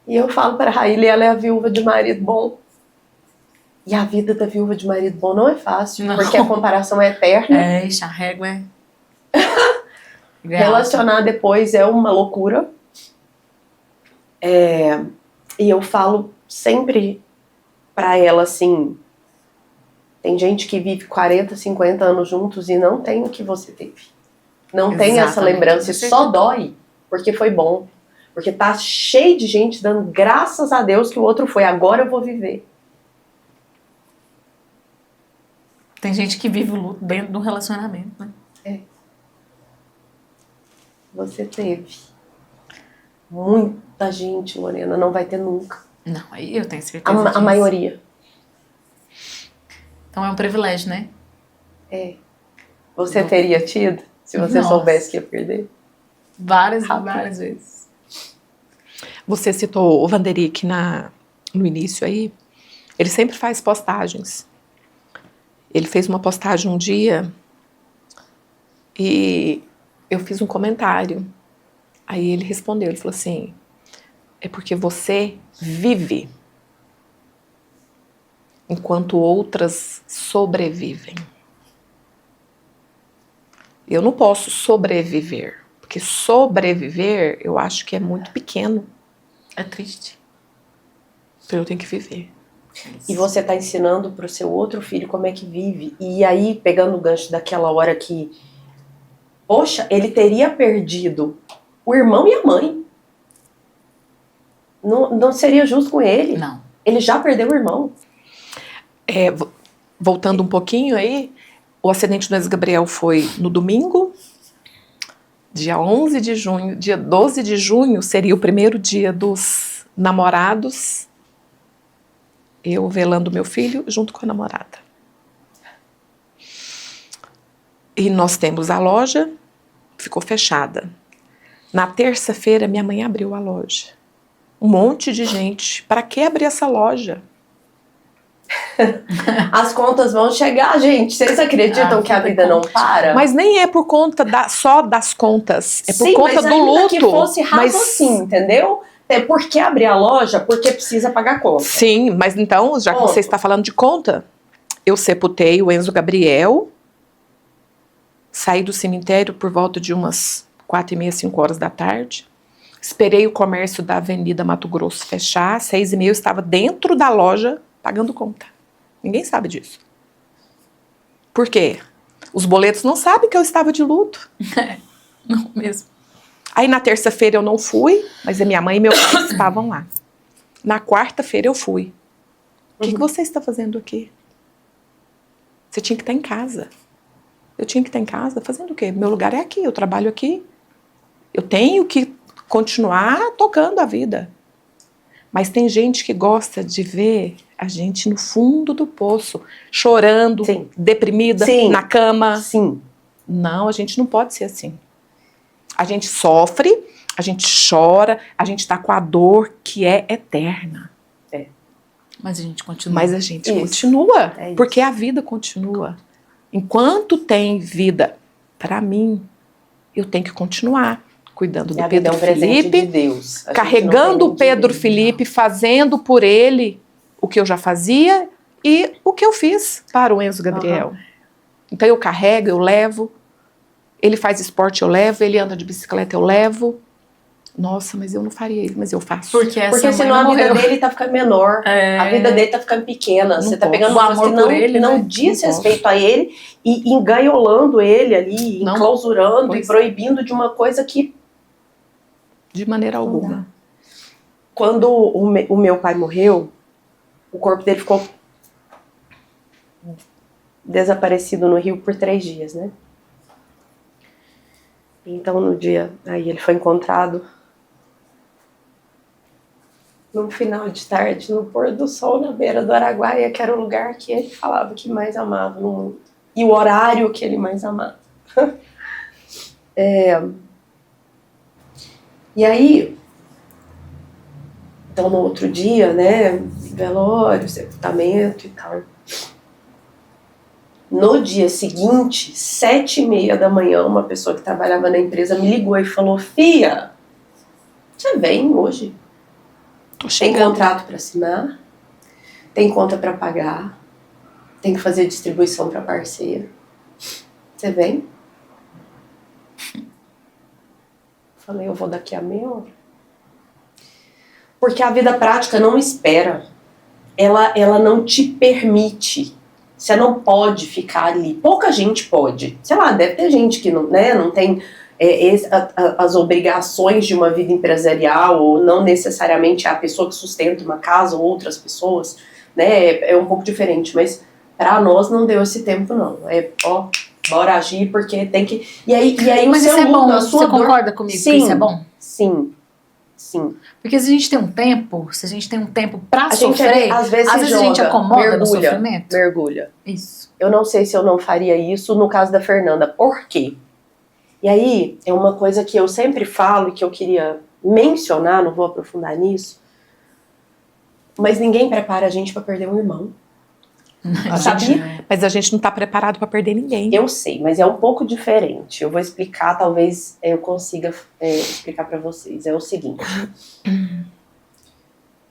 E eu falo pra Raíla, ela é a viúva de marido bom. E a vida da viúva de marido bom não é fácil, Não. porque a comparação é eterna. Ixi, a régua é... Relacionar depois é uma loucura. E eu falo sempre pra ela assim, tem gente que vive 40, 50 anos juntos e não tem o que você teve. Não tem essa Exatamente. lembrança e só dói porque foi bom. Porque tá cheio de gente dando graças a Deus que o outro foi. Agora eu vou viver. Tem gente que vive o luto dentro de um relacionamento, né? Você teve. Muita gente, Lorena, não vai ter nunca. Não, aí eu tenho certeza A disso. maioria. Então é um privilégio, né? Você teria tido? Se você Nossa. soubesse que ia perder? Várias Rápido. vezes. Você citou o Vanderick no início aí. Ele sempre faz postagens. Ele fez uma postagem um dia e eu fiz um comentário. Aí ele respondeu, ele falou assim, é porque você vive enquanto outras sobrevivem. Eu não posso sobreviver, porque sobreviver eu acho que é muito pequeno. É triste. Então eu tenho que viver. E você tá ensinando pro seu outro filho como é que vive. E aí, pegando o gancho daquela hora que, poxa, ele teria perdido o irmão e a mãe. Não seria justo com ele. Não. Ele já perdeu o irmão. Voltando um pouquinho aí, o acidente do Enzo Gabriel foi no domingo, dia 11 de junho. Dia 12 de junho seria o primeiro dia dos namorados. Eu velando meu filho junto com a namorada. E nós temos a loja, ficou fechada. Na terça-feira, minha mãe abriu a loja. Um monte de gente. Para que abrir essa loja? As contas vão chegar, gente. Vocês acreditam que a vida não para? Mas nem é por conta só das contas. É por Sim, conta mas do ainda luto. que fosse raso assim, entendeu? É por que abrir a loja? Porque precisa pagar conta. Sim, mas então, já que você está falando de conta, eu sepultei o Enzo Gabriel, saí do cemitério por volta de umas 4h30, 5 horas da tarde, esperei o comércio da Avenida Mato Grosso fechar, 6h30 eu estava dentro da loja pagando conta. Ninguém sabe disso. Por quê? Os boletos não sabem que eu estava de luto. Não mesmo. Aí na terça-feira eu não fui, mas a minha mãe e meu pai estavam lá. Na quarta-feira eu fui. O que você está fazendo aqui? Você tinha que estar em casa. Eu tinha que estar em casa fazendo o quê? Meu lugar é aqui, eu trabalho aqui. Eu tenho que continuar tocando a vida. Mas tem gente que gosta de ver a gente no fundo do poço, chorando, Sim. deprimida, Sim. na cama. Sim. Não, a gente não pode ser assim. A gente sofre, a gente chora, a gente tá com a dor que é eterna. Mas a gente continua. Mas a gente Isso. continua, É isso. porque a vida continua. Enquanto tem vida para mim, eu tenho que continuar cuidando E do a vida é Pedro um presente Felipe, de Deus. A gente não carregando tem o Pedro direito. Felipe, fazendo por ele o que eu já fazia e o que eu fiz para o Enzo Gabriel. Então eu carrego, eu levo. Ele faz esporte, eu levo. Ele anda de bicicleta, eu levo. Nossa, mas eu não faria isso, mas eu faço. Porque Senão a vida dele tá ficando menor. A vida dele tá ficando pequena. Não Você tá posso. pegando O uma coisa amor que por ele, não né? diz Não respeito a ele e engaiolando ele ali, Não. enclausurando Pois e proibindo de uma coisa que... De maneira Não alguma. dá. Quando o meu pai morreu, o corpo dele ficou desaparecido no Rio por 3 dias, né? Então no dia, aí ele foi encontrado no final de tarde, no pôr do sol, na beira do Araguaia, que era o lugar que ele falava que mais amava no mundo. E o horário que ele mais amava. E aí, então no outro dia, né, velório, sepultamento e tal. No dia seguinte, 7h30 da manhã, uma pessoa que trabalhava na empresa me ligou e falou: Fia, você vem hoje? Tô Tem chegando. contrato para assinar, tem conta para pagar, tem que fazer distribuição para parceiro. Você vem? Falei, eu vou daqui a meia hora. Porque a vida prática não espera. Ela não te permite. Você não pode ficar ali. Pouca gente pode. Sei lá, deve ter gente que não tem as obrigações de uma vida empresarial, ou não necessariamente é a pessoa que sustenta uma casa ou outras pessoas, né? É um pouco diferente, mas para nós não deu esse tempo, não. Bora agir porque tem que... E aí Mas o seu isso é luto, bom, a sua você dor... concorda comigo Sim, que isso é bom? Sim. Porque se a gente tem um tempo, pra A gente, sofrer, às vezes a gente joga, acomoda no sofrimento. mergulha. Isso. Eu não sei se eu não faria isso no caso da Fernanda. Por quê? E aí, é uma coisa que eu sempre falo e que eu queria mencionar, não vou aprofundar nisso, mas ninguém prepara a gente pra perder um irmão. Sabia? Mas a gente não tá preparado para perder ninguém. Eu sei, mas é um pouco diferente. Eu vou explicar, talvez eu consiga explicar pra vocês. É o seguinte.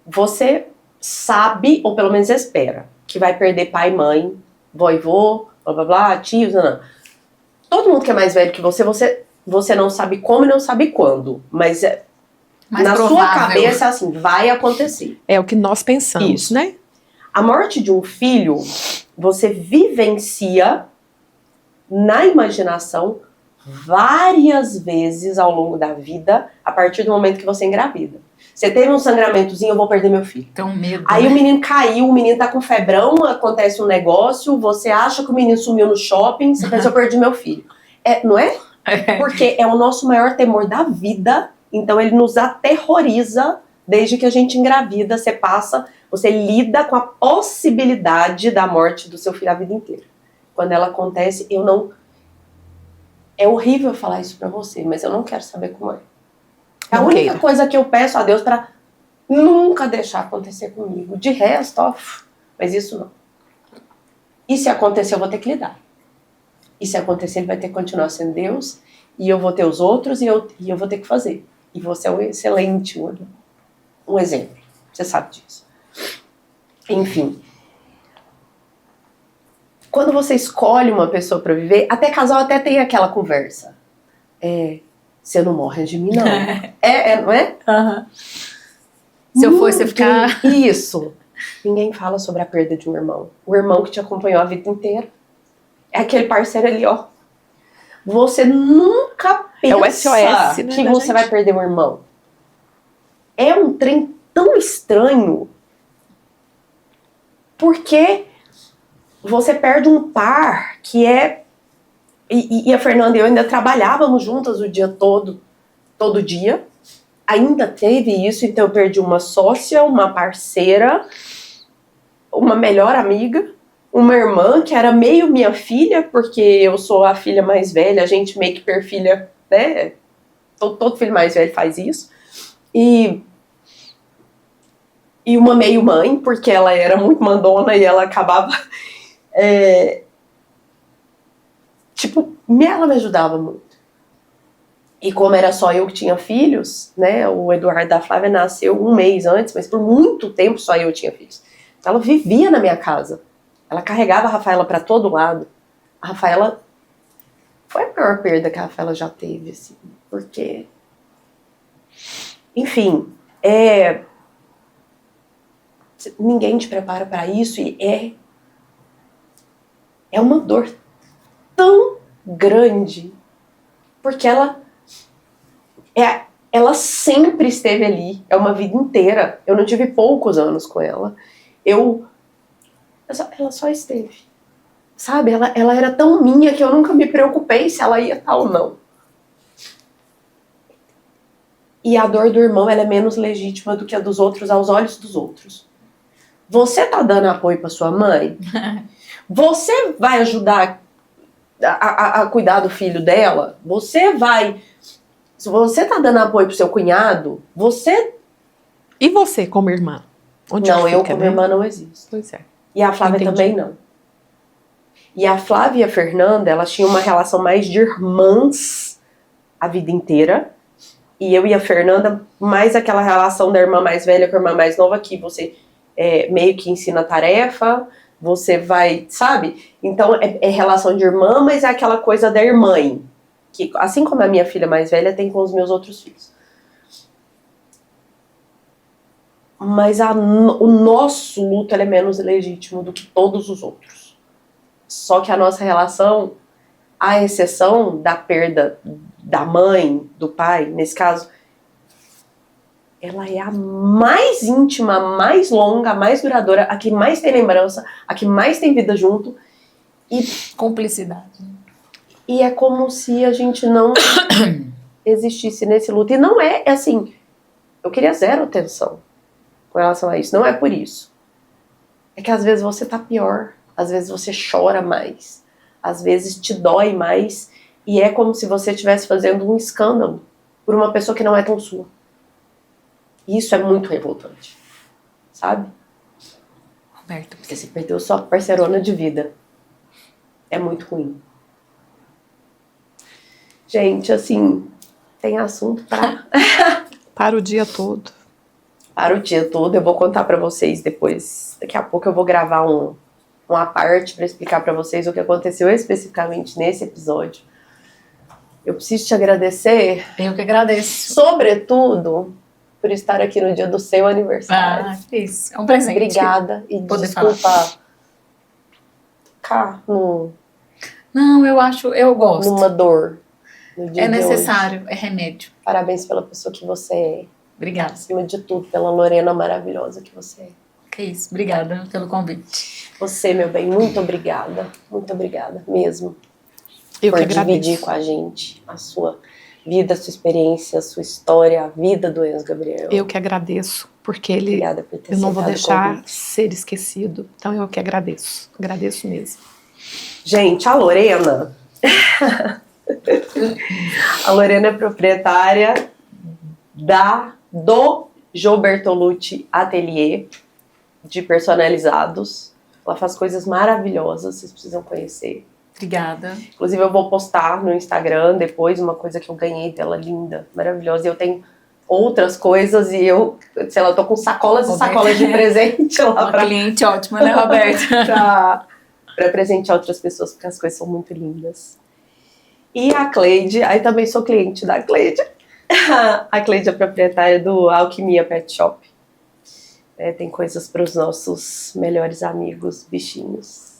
Você sabe, ou pelo menos espera, que vai perder pai, mãe, vó e vô, blá blá blá, tios, não. todo mundo que é mais velho que você não sabe como e não sabe quando, mas Mais na provável. sua cabeça, assim, vai acontecer. É o que nós pensamos, Isso. né? A morte de um filho, você vivencia na imaginação várias vezes ao longo da vida, a partir do momento que você engravida. Você teve um sangramentozinho, eu vou perder meu filho. Tem um medo. Aí né? o menino caiu, o menino tá com febrão, acontece um negócio, você acha que o menino sumiu no shopping, você pensa, eu perdi meu filho. Não é? Porque é o nosso maior temor da vida, então ele nos aterroriza desde que a gente engravida, você lida com a possibilidade da morte do seu filho a vida inteira. Quando ela acontece, é horrível falar isso pra você, mas eu não quero saber como é. É a Não única queira. coisa que eu peço a Deus pra nunca deixar acontecer comigo. De resto, mas isso não. E se acontecer, eu vou ter que lidar. E se acontecer, ele vai ter que continuar sendo Deus, e eu vou ter os outros, e eu vou ter que fazer. E você é um excelente um exemplo. Você sabe disso. Enfim. Quando você escolhe uma pessoa pra viver, até casal até tem aquela conversa. Você não morre de mim, não. Não é? Uhum. Se eu fosse ficar... Isso. Ninguém fala sobre a perda de um irmão. O irmão que te acompanhou a vida inteira. É aquele parceiro ali, ó. Você nunca pensa É o SOS, né, que da você gente. vai perder um irmão. É um trem tão estranho. Porque você perde um par que é... E a Fernanda e eu ainda trabalhávamos juntas o dia todo dia. Ainda teve isso, então eu perdi uma sócia, uma parceira, uma melhor amiga, uma irmã que era meio minha filha, porque eu sou a filha mais velha, a gente meio que perfilha, né? Todo filho mais velho faz isso. E uma meio mãe, porque ela era muito mandona e ela acabava... ela me ajudava muito. E como era só eu que tinha filhos, né, o Eduardo da Flávia nasceu um mês antes, mas por muito tempo só eu tinha filhos. Então ela vivia na minha casa. Ela carregava a Rafaela pra todo lado. A Rafaela foi a maior perda que a Rafaela já teve, assim, porque... Enfim, ninguém te prepara pra isso e é uma dor tão grande, porque ela sempre esteve ali, é uma vida inteira. Eu não tive poucos anos com ela. Ela só esteve. Sabe? Ela era tão minha que eu nunca me preocupei se ela ia estar ou não. E a dor do irmão, ela é menos legítima do que a dos outros aos olhos dos outros. Você tá dando apoio pra sua mãe? Você vai ajudar a cuidar do filho dela? Se você tá dando apoio pro seu cunhado, E você, como irmã? Onde não, que eu fica, como né? irmã não existo. Pois é. E a Flávia Entendi. também não. E a Flávia e a Fernanda, elas tinham uma relação mais de irmãs a vida inteira. E eu e a Fernanda, mais aquela relação da irmã mais velha com a irmã mais nova, que você meio que ensina a tarefa, você vai, sabe? Então é relação de irmã, mas é aquela coisa da irmã. Que, assim como a minha filha mais velha tem com os meus outros filhos. Mas o nosso luto é menos legítimo do que todos os outros. Só que a nossa relação, à exceção da perda da mãe, do pai, nesse caso, ela é a mais íntima, a mais longa, a mais duradoura, a que mais tem lembrança, a que mais tem vida junto. E Cumplicidade. E é como se a gente não existisse nesse luto. E não é assim, eu queria zero atenção com relação a isso. Não é por isso. É que às vezes você tá pior. Às vezes você chora mais. Às vezes te dói mais. E é como se você estivesse fazendo um escândalo por uma pessoa que não é tão sua. E isso é muito revoltante. Sabe? Roberto. Porque você perdeu sua parceirona de vida. É muito ruim. Gente, assim, tem assunto Para o dia todo. para o dia todo. Eu vou contar pra vocês depois. Daqui a pouco eu vou gravar uma parte pra explicar pra vocês o que aconteceu especificamente nesse episódio. eu preciso te agradecer, Eu que agradeço. sobretudo, por estar aqui no dia do seu aniversário. Ah, isso. É um presente. Obrigada. E Poder desculpa ficar Não, eu gosto. numa dor no dia É de necessário, hoje. é remédio. Parabéns pela pessoa que você é. Obrigada. Acima de tudo, pela Lorena maravilhosa que você é. Que isso. Obrigada pelo convite. Você, meu bem, muito obrigada. Muito obrigada mesmo. Eu por que agradeço. dividir com a gente a sua vida, a sua experiência, a sua história, a vida do Enzo Gabriel. Eu que agradeço, porque ele, Obrigada por ter eu não vou aceitado o deixar convite. ser esquecido. Então eu que agradeço. Agradeço mesmo. Gente, a Lorena... a Lorena é proprietária do Jô Bertolucci Atelier de personalizados. Ela faz coisas maravilhosas, vocês precisam conhecer. Obrigada. Inclusive eu vou postar no Instagram depois uma coisa que eu ganhei dela, linda, maravilhosa. E eu tenho outras coisas e eu, sei lá, eu tô com sacolas e sacolas de presente lá Uma pra cliente ótima, né, Roberta? pra presentear outras pessoas, porque as coisas são muito lindas. E a Cleide, aí também sou cliente da Cleide. A Cleide é proprietária do Alquimia Pet Shop. Tem coisas para os nossos melhores amigos, bichinhos.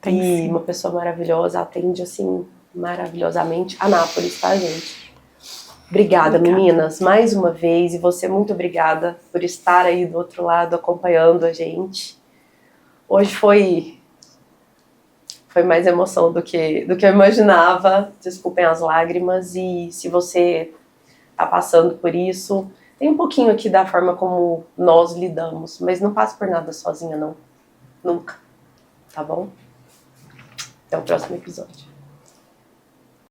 Tem E sim. uma pessoa maravilhosa, atende assim, maravilhosamente. Anápolis, tá, gente? Obrigada, meninas, mais uma vez. E você, muito obrigada por estar aí do outro lado, acompanhando a gente. Hoje foi mais emoção do que eu imaginava. Desculpem as lágrimas. E se você tá passando por isso, tem um pouquinho aqui da forma como nós lidamos. Mas não passe por nada sozinha, não. Nunca. Tá bom? Até o próximo episódio.